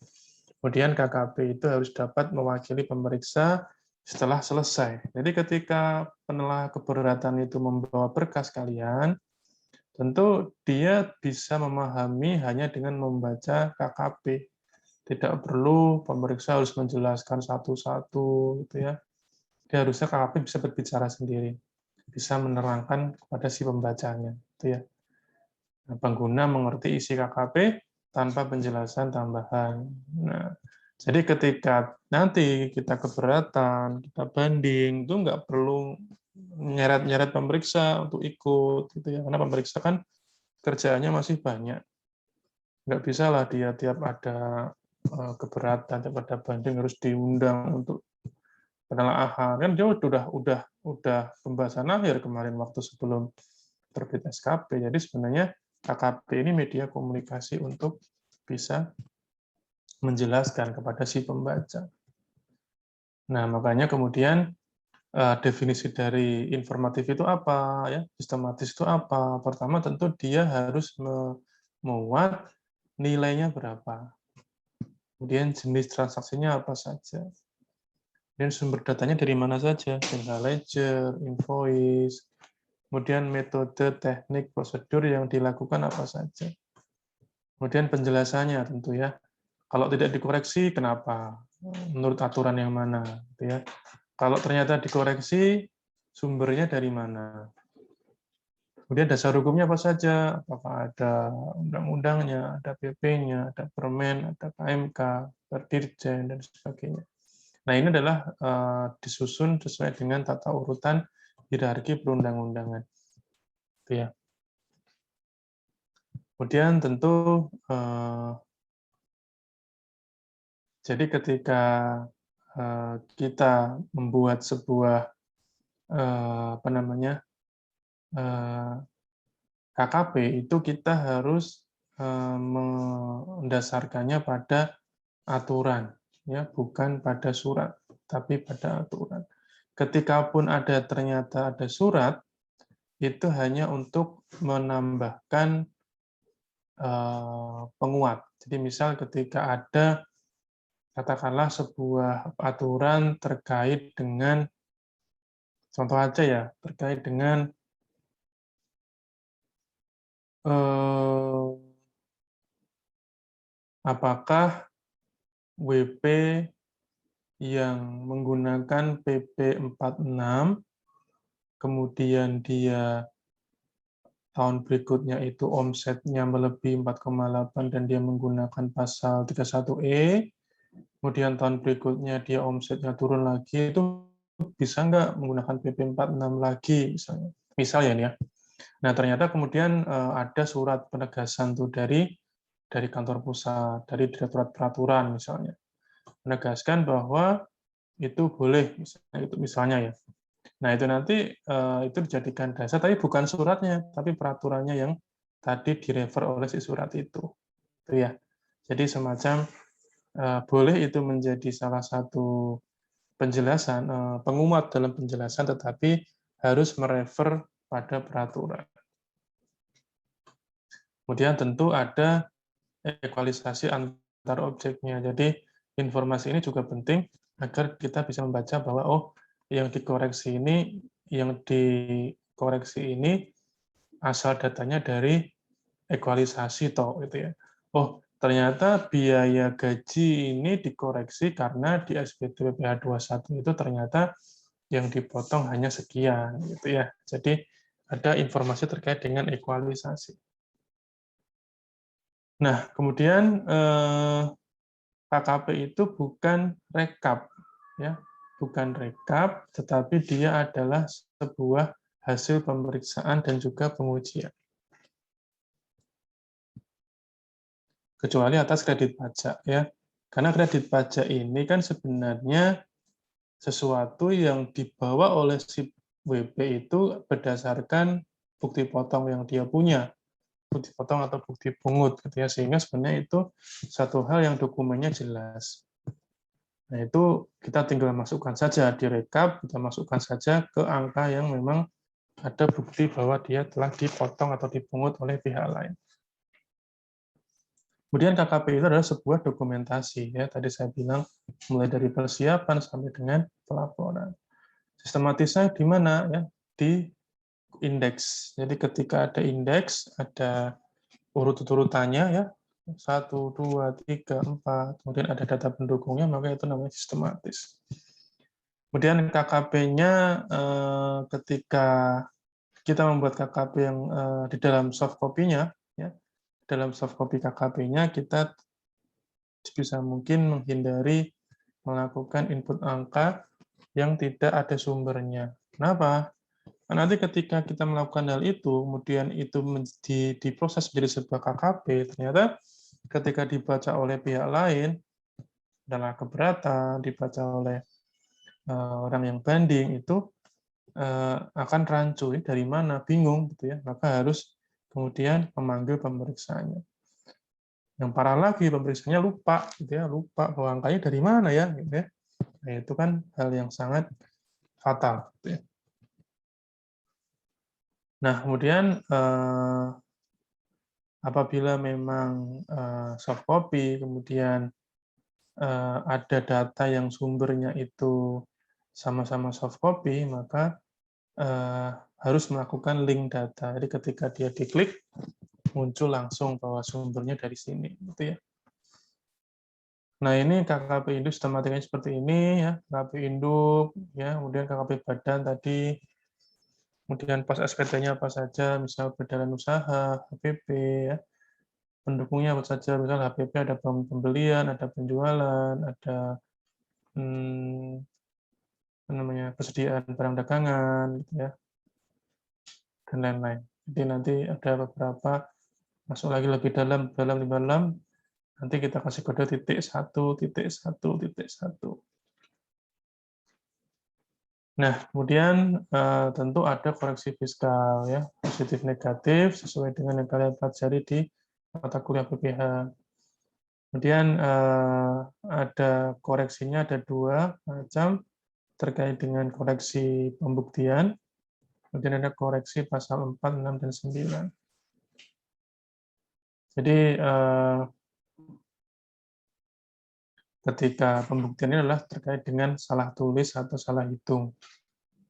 Kemudian KKP itu harus dapat mewakili pemeriksa setelah selesai. Jadi ketika penelah keberatan itu membawa berkas kalian, tentu dia bisa memahami hanya dengan membaca KKP. Tidak perlu pemeriksa harus menjelaskan satu-satu, gitu ya. Dia harusnya KKP bisa berbicara sendiri, bisa menerangkan kepada si pembacanya, gitu ya. Nah, pengguna mengerti isi KKP tanpa penjelasan tambahan. Nah, jadi ketika nanti kita keberatan, kita banding, itu nggak perlu nyeret-nyeret pemeriksa untuk ikut, gitu ya. Karena pemeriksa kan kerjaannya masih banyak. Nggak bisa lah dia tiap ada keberatan, tiap ada banding harus diundang untuk penelaahan. Kan dia udah pembahasan akhir kemarin waktu sebelum terbit SKP. Jadi sebenarnya KKP ini media komunikasi untuk bisa menjelaskan kepada si pembaca. Nah, makanya kemudian definisi dari informatif itu apa, ya, sistematis itu apa? Pertama tentu dia harus memuat nilainya berapa, kemudian jenis transaksinya apa saja, dan sumber datanya dari mana saja, data ledger, invoice, kemudian metode, teknik, prosedur yang dilakukan apa saja. Kemudian penjelasannya tentu ya, kalau tidak dikoreksi kenapa, menurut aturan yang mana, gitu ya. Kalau ternyata dikoreksi, sumbernya dari mana. Kemudian dasar hukumnya apa saja, apakah ada undang-undangnya, ada PP-nya, ada Permen, ada KMK, Perdirjen, dan sebagainya. Nah, ini adalah disusun sesuai dengan tata urutan hierarki perundang-undangan. Itu ya. Kemudian tentu jadi ketika kita membuat sebuah KKP itu kita harus mendasarkannya pada aturan. ya, bukan pada surat, tapi pada aturan. Ketika pun ternyata ada surat, itu hanya untuk menambahkan penguat. Jadi misal ketika ada, katakanlah sebuah aturan terkait dengan, contoh aja ya, terkait dengan apakah WP yang menggunakan PP 46, kemudian dia tahun berikutnya itu omsetnya melebihi 4,8 dan dia menggunakan pasal 31E, kemudian tahun berikutnya dia omsetnya turun lagi, itu bisa nggak menggunakan PP 46 lagi, misalnya. Misal ya, nih ya. Nah, ternyata kemudian ada surat penegasan tuh dari kantor pusat, dari Direktorat Peraturan misalnya, menegaskan bahwa itu boleh, misalnya ya. Nah, itu nanti itu dijadikan dasar, tapi bukan suratnya, tapi peraturannya yang tadi direfer oleh si surat itu. Itu ya. Jadi semacam boleh itu menjadi salah satu penjelasan, penguat dalam penjelasan, tetapi harus merefer pada peraturan. Kemudian tentu ada ekualisasi antar objeknya. Jadi informasi ini juga penting agar kita bisa membaca bahwa oh, yang dikoreksi ini asal datanya dari ekualisasi toh, gitu ya. Oh, ternyata biaya gaji ini dikoreksi karena di SPT PPh 21 itu ternyata yang dipotong hanya sekian, gitu ya. Jadi ada informasi terkait dengan ekualisasi. Nah, kemudian KKP itu bukan rekap, ya, bukan rekap, tetapi dia adalah sebuah hasil pemeriksaan dan juga pengujian. Kecuali atas kredit pajak, ya, karena kredit pajak ini kan sebenarnya sesuatu yang dibawa oleh si WP itu berdasarkan bukti potong yang dia punya, bukti potong atau bukti pungut, gitu ya, sehingga sebenarnya itu satu hal yang dokumennya jelas. Nah, itu kita tinggal masukkan saja di rekap, kita masukkan saja ke angka yang memang ada bukti bahwa dia telah dipotong atau dipungut oleh pihak lain. Kemudian KKP itu adalah sebuah dokumentasi, ya. Tadi saya bilang mulai dari persiapan sampai dengan pelaporan. Sistematisnya di mana, ya? Di indeks. Jadi ketika ada indeks, ada urut-urutannya, ya, 1, 2, 3, 4, kemudian ada data pendukungnya, maka itu namanya sistematis. Kemudian KKP-nya ketika kita membuat KKP yang di dalam soft copy-nya, ya, dalam soft copy KKP-nya kita bisa mungkin menghindari melakukan input angka yang tidak ada sumbernya. Kenapa? Karena nanti ketika kita melakukan hal itu, kemudian itu diproses menjadi sebuah KKP, ternyata ketika dibaca oleh pihak lain adalah keberatan, dibaca oleh orang yang banding, itu akan rancu, dari mana, bingung, gitu ya, maka harus kemudian memanggil pemeriksaannya. Yang parah lagi, pemeriksanya lupa, gitu ya, lupa bahwa angkanya dari mana ya, gitu ya. Nah, itu kan hal yang sangat fatal, gitu ya. Nah, kemudian apabila memang soft copy, kemudian ada data yang sumbernya itu sama-sama soft copy, maka harus melakukan link data. Jadi ketika dia diklik, muncul langsung bahwa sumbernya dari sini, gitu ya. Nah, ini KKP induk sistematikanya seperti ini, ya, KKP induk, ya, kemudian KKP badan tadi, kemudian pas SPT-nya apa saja, misal badan usaha, HPP, ya, pendukungnya apa saja, misal HPP ada pembelian, ada penjualan, ada persediaan barang dagangan, gitu ya, dan lain-lain. Jadi nanti ada beberapa, masuk lagi lebih dalam, nanti kita kasih kode .1.1.1.1. Nah, kemudian tentu ada koreksi fiskal, ya, positif negatif sesuai dengan yang kalian pelajari di mata kuliah PPh. Kemudian ada koreksinya, ada 2 macam terkait dengan koreksi pembuktian. Kemudian ada koreksi pasal 4, 6, dan 9. Jadi ketika pembuktian ini adalah terkait dengan salah tulis atau salah hitung.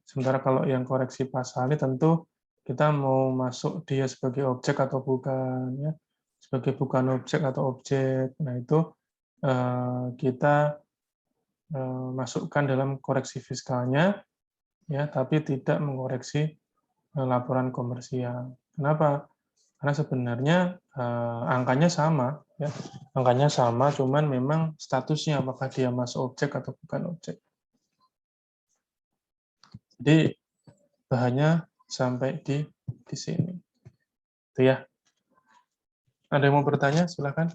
Sementara kalau yang koreksi pasal ini tentu kita mau masuk dia sebagai objek atau bukan, ya, sebagai bukan objek atau objek. Nah itu kita masukkan dalam koreksi fiskalnya, ya, tapi tidak mengoreksi laporan komersial. Kenapa? Karena sebenarnya angkanya sama, ya, angkanya sama, cuman memang statusnya apakah dia masuk objek atau bukan objek. Jadi bahannya sampai di sini. Itu ya. Ada yang mau bertanya? Silakan.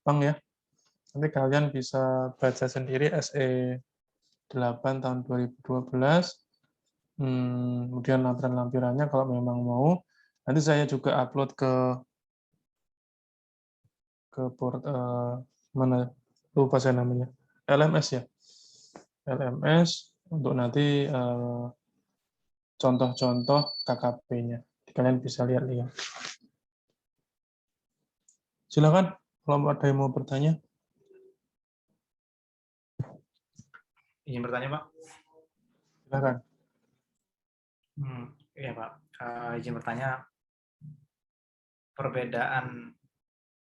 Bang ya. Nanti kalian bisa baca sendiri SE 8 tahun 2012. Kemudian lampiran-lampirannya kalau memang mau. Nanti saya juga upload ke mana, lupa saya namanya, LMS ya, LMS untuk nanti contoh-contoh KKP-nya. Kalian bisa lihat-lihat. Silakan kalau ada yang mau bertanya. Izin bertanya, Pak. Silakan. Iya, Pak. Izin bertanya, perbedaan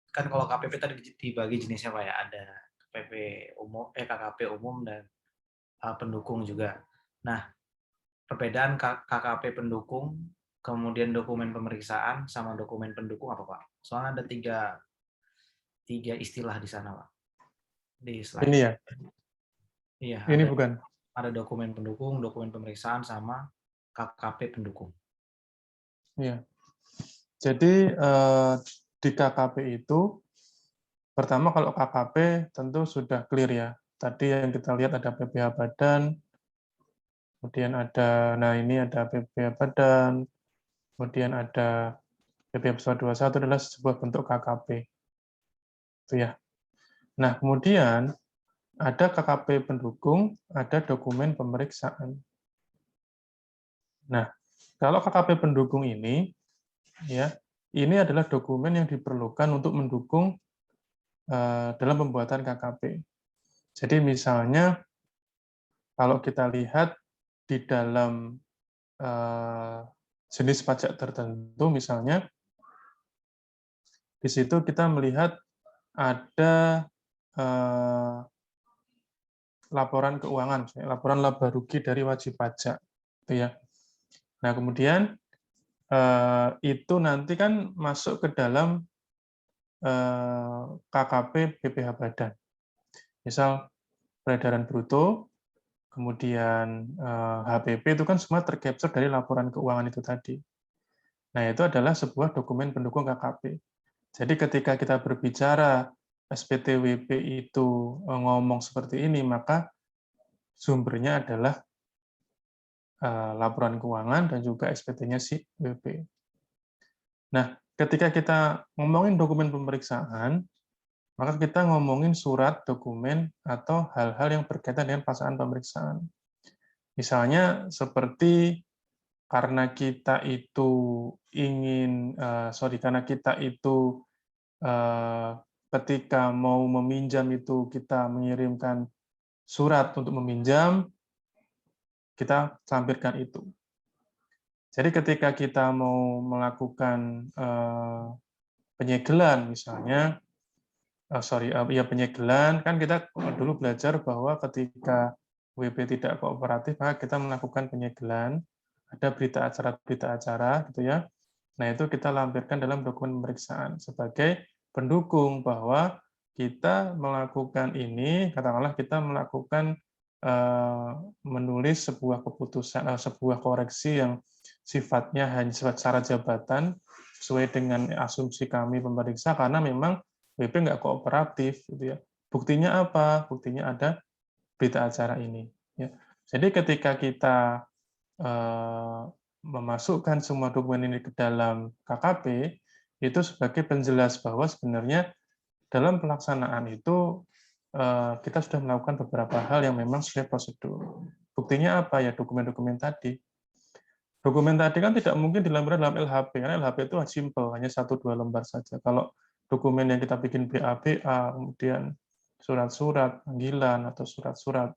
kan kalau KPP tadi dibagi jenisnya, Pak, ya, ada KKP umum dan pendukung juga. Nah, perbedaan KKP pendukung, kemudian dokumen pemeriksaan sama dokumen pendukung apa, Pak? Soalnya ada tiga istilah di sana, Pak. Di slide. Ini ya. Iya, Ini bukan. ada dokumen pendukung, dokumen pemeriksaan sama KKP pendukung. Iya. Jadi di KKP itu pertama kalau KKP tentu sudah clear ya. Tadi yang kita lihat ada PPh badan, kemudian ada, nah ini ada PPh badan, kemudian ada PPh pesawat 21 adalah sebuah bentuk KKP. Itu ya. Nah, kemudian ada KKP pendukung, ada dokumen pemeriksaan. Nah, kalau KKP pendukung ini, ya, ini adalah dokumen yang diperlukan untuk mendukung dalam pembuatan KKP. Jadi misalnya, kalau kita lihat di dalam jenis pajak tertentu, misalnya, di situ kita melihat ada laporan keuangan, laporan laba rugi dari wajib pajak, gitu ya. Nah, kemudian itu nanti kan masuk ke dalam KKP BPH badan. Misal peredaran bruto, kemudian HPP itu kan semua tercapture dari laporan keuangan itu tadi. Nah, itu adalah sebuah dokumen pendukung KKP. Jadi ketika kita berbicara SPTWP itu ngomong seperti ini, maka sumbernya adalah laporan keuangan dan juga SPT-nya si WP. Nah, ketika kita ngomongin dokumen pemeriksaan, maka kita ngomongin surat, dokumen, atau hal-hal yang berkaitan dengan pelaksanaan pemeriksaan. Misalnya seperti karena kita itu ketika mau meminjam itu kita mengirimkan surat untuk meminjam, kita lampirkan itu. Jadi ketika kita mau melakukan penyegelan misalnya, penyegelan, kan kita dulu belajar bahwa ketika WP tidak kooperatif, maka kita melakukan penyegelan, ada berita acara, gitu ya. Nah, itu kita lampirkan dalam dokumen pemeriksaan sebagai pendukung bahwa kita melakukan ini, katakanlah kita melakukan menulis sebuah keputusan, sebuah koreksi yang sifatnya hanya secara jabatan, sesuai dengan asumsi kami pemeriksa, karena memang WP nggak kooperatif, gitu ya. Buktinya apa? Buktinya ada berita acara ini. Ya. Jadi ketika kita memasukkan semua dokumen ini ke dalam KKP, itu sebagai penjelas bahwa sebenarnya dalam pelaksanaan itu kita sudah melakukan beberapa hal yang memang sesuai prosedur. Buktinya apa ya, dokumen-dokumen tadi. Dokumen tadi kan tidak mungkin dilampirkan dalam LHP, karena LHP itu simple, hanya 1-2 lembar saja. Kalau dokumen yang kita bikin BA, kemudian surat-surat panggilan atau surat-surat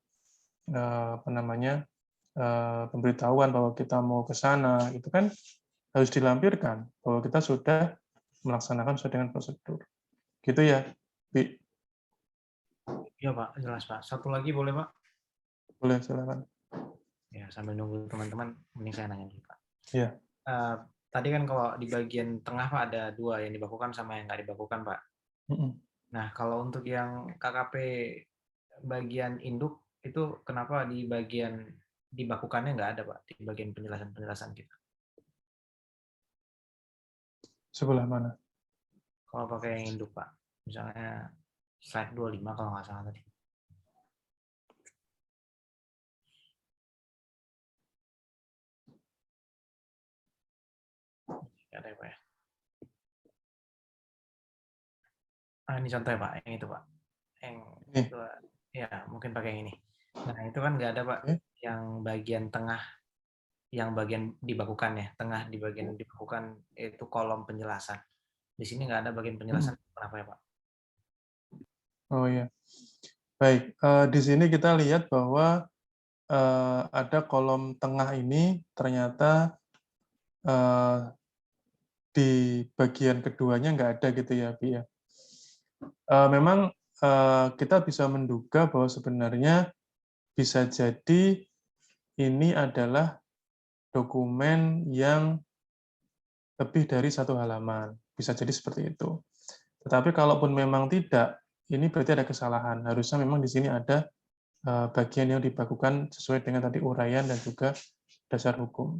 pemberitahuan bahwa kita mau ke sana, itu kan harus dilampirkan bahwa kita sudah melaksanakan sesuai dengan prosedur. Gitu ya, Bi? Iya Pak, jelas Pak. Satu lagi boleh Pak? Boleh, silakan. Ya, sambil nunggu teman-teman, mending saya nanya dulu Pak. Iya. Tadi kan kalau di bagian tengah Pak ada 2 yang dibakukan sama yang nggak dibakukan Pak. Nah, kalau untuk yang KKP bagian induk itu kenapa di bagian dibakukannya nggak ada Pak, di bagian penjelasan-penjelasan kita? Sebelah mana? Kalau pakai yang induk Pak, misalnya slide 25 kalau nggak salah tadi. Ada ya Pak ya? Ini contoh ya Pak, yang itu Pak. Yang itu, ya mungkin pakai yang ini. Nah itu kan nggak ada Pak, yang bagian tengah, yang bagian dibakukan ya, tengah di bagian dibakukan itu kolom penjelasan. Di sini nggak ada bagian penjelasan, kenapa ya Pak? Oh iya, baik. Di sini kita lihat bahwa ada kolom tengah ini ternyata di bagian keduanya nggak ada gitu ya, Bi ya. Memang kita bisa menduga bahwa sebenarnya bisa jadi ini adalah dokumen yang lebih dari 1 halaman. Bisa jadi seperti itu. Tetapi kalaupun memang tidak, ini berarti ada kesalahan. Harusnya memang di sini ada bagian yang dibakukan sesuai dengan tadi uraian dan juga dasar hukum.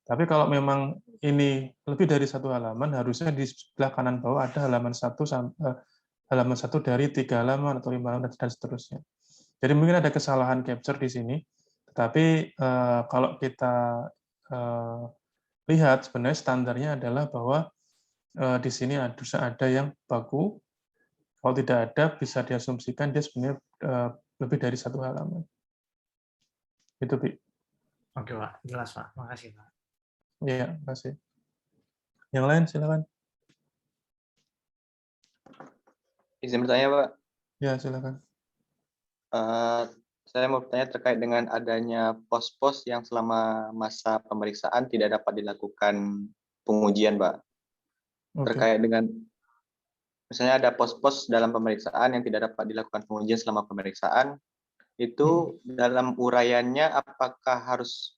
Tapi kalau memang ini lebih dari 1 halaman, harusnya di sebelah kanan bawah ada halaman 1 dari 3 halaman atau 5 halaman dan seterusnya. Jadi mungkin ada kesalahan capture di sini. Tetapi kalau kita lihat sebenarnya standarnya adalah bahwa di sini harusnya ada yang baku. Kalau tidak ada, bisa diasumsikan dia sebenarnya lebih dari 1 halaman. Itu, Bi. Oke Pak, jelas Pak. Makasih Pak. Iya, makasih. Yang lain silakan. Izin bertanya, Pak. Ya, silakan. Saya mau bertanya terkait dengan adanya pos-pos yang selama masa pemeriksaan tidak dapat dilakukan pengujian, Pak. Terkait dengan misalnya ada pos-pos dalam pemeriksaan yang tidak dapat dilakukan pengujian selama pemeriksaan, itu dalam uraiannya apakah harus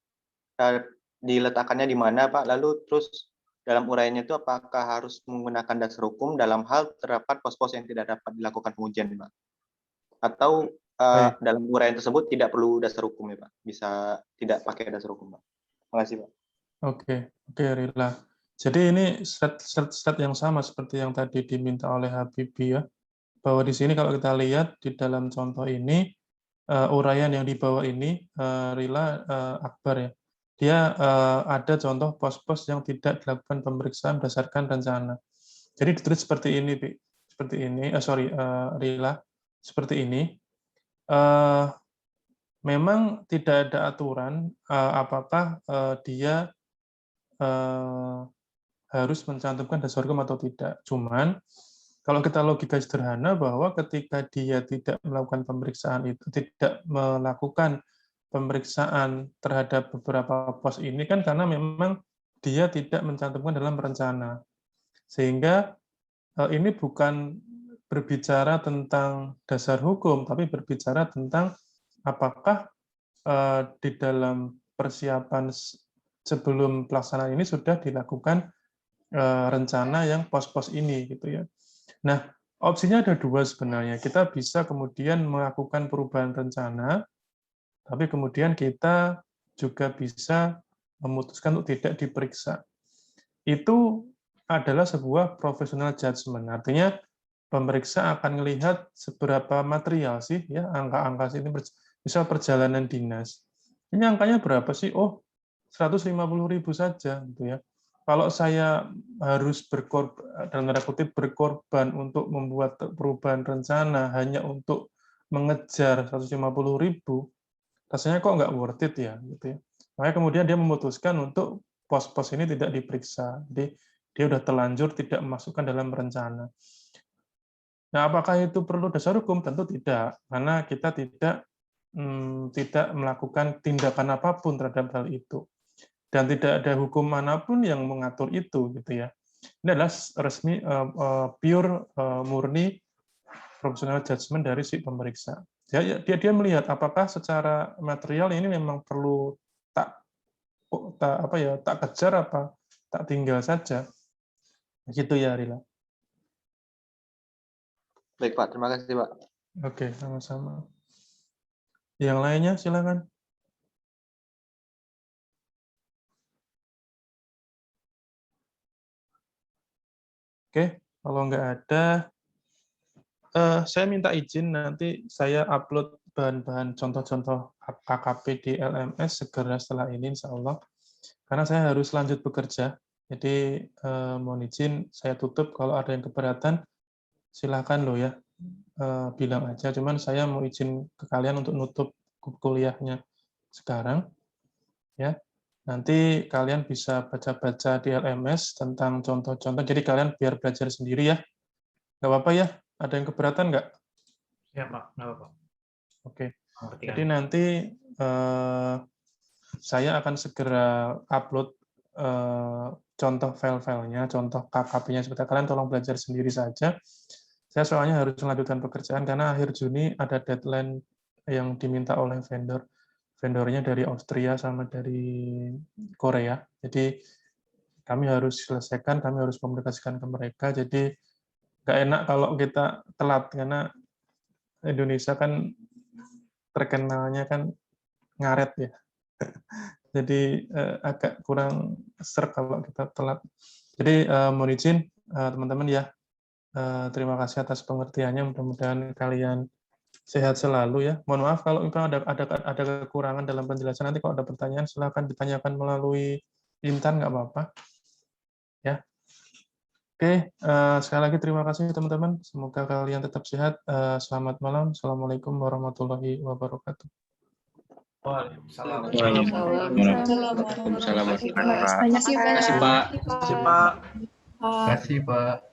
diletakkannya di mana, Pak? Lalu terus dalam uraiannya itu apakah harus menggunakan dasar hukum dalam hal terdapat pos-pos yang tidak dapat dilakukan pengujian, Pak? Atau dalam uraian tersebut tidak perlu dasar hukum ya Pak? Bisa tidak pakai dasar hukum, Pak? Terima kasih, Pak. Oke, Rila. Jadi ini slide yang sama seperti yang tadi diminta oleh Habibie ya, bahwa di sini kalau kita lihat di dalam contoh ini, uraian yang di bawah ini, Rila Akbar ya, dia ada contoh pos-pos yang tidak dilakukan pemeriksaan berdasarkan rencana. Jadi ditulis seperti ini, Bi. Seperti ini, Rila, seperti ini. Memang tidak ada aturan apakah dia harus mencantumkan dasar hukum atau tidak. Cuman kalau kita logika sederhana bahwa ketika dia tidak melakukan pemeriksaan itu, tidak melakukan pemeriksaan terhadap beberapa pos ini kan karena memang dia tidak mencantumkan dalam rencana. Sehingga ini bukan berbicara tentang dasar hukum, tapi berbicara tentang apakah di dalam persiapan sebelum pelaksanaan ini sudah dilakukan rencana yang pos-pos ini gitu ya. Nah, opsinya ada 2 sebenarnya. Kita bisa kemudian melakukan perubahan rencana, tapi kemudian kita juga bisa memutuskan untuk tidak diperiksa. Itu adalah sebuah professional judgment. Artinya pemeriksa akan melihat seberapa material sih ya angka-angka ini. misal perjalanan dinas. Ini angkanya berapa sih? Oh, 150.000 saja gitu ya. Kalau saya harus dalam tanda kutip berkorban untuk membuat perubahan rencana hanya untuk mengejar 150.000, rasanya kok nggak worth it ya gitu ya. Makanya kemudian dia memutuskan untuk pos-pos ini tidak diperiksa. Jadi dia udah terlanjur tidak memasukkan dalam rencana. Nah, apakah itu perlu dasar hukum? Tentu tidak, karena kita tidak melakukan tindakan apapun terhadap hal itu, dan tidak ada hukum manapun yang mengatur itu, gitu ya. Ini adalah resmi pure murni professional judgment dari si pemeriksa. Dia melihat apakah secara material ini memang perlu tak kejar apa tak tinggal saja. Gitu ya, Rila. Baik, Pak. Terima kasih, Pak. Oke, sama-sama. Yang lainnya silakan. Oke, kalau nggak ada, saya minta izin nanti saya upload bahan-bahan contoh-contoh KKP di LMS segera setelah ini, insya Allah. Karena saya harus lanjut bekerja, jadi mohon izin saya tutup. Kalau ada yang keberatan, silakan loh ya, bilang aja. Cuman saya mau izin ke kalian untuk nutup kuliahnya sekarang, ya. Nanti kalian bisa baca-baca di LMS tentang contoh-contoh. Jadi kalian biar belajar sendiri ya. Nggak apa-apa ya? Ada yang keberatan nggak? Ya, Pak. Nggak apa-apa. Oke. Mengerti Jadi kan? nanti saya akan segera upload contoh file-filenya, contoh KKP-nya. Seperti kalian tolong belajar sendiri saja. Saya soalnya harus melanjutkan pekerjaan karena akhir Juni ada deadline yang diminta oleh vendor. Vendornya dari Austria sama dari Korea. Jadi kami harus selesaikan, kami harus komunikasikan ke mereka. Jadi nggak enak kalau kita telat karena Indonesia kan terkenalnya kan ngaret ya. Jadi agak kurang ser kalau kita telat. Jadi mohon izin teman-teman ya. Terima kasih atas pengertiannya. Mudah-mudahan kalian sehat selalu ya. Mohon maaf kalau ada kekurangan dalam penjelasan. Nanti kalau ada pertanyaan silakan ditanyakan melalui Intan, nggak apa-apa. Ya. Oke, sekali lagi terima kasih teman-teman. Semoga kalian tetap sehat. Selamat malam. Assalamualaikum warahmatullahi wabarakatuh. Waalaikumsalam. Waalaikumsalam. Terima kasih, Pak. Terima kasih, Pak. Terima kasih, Pak.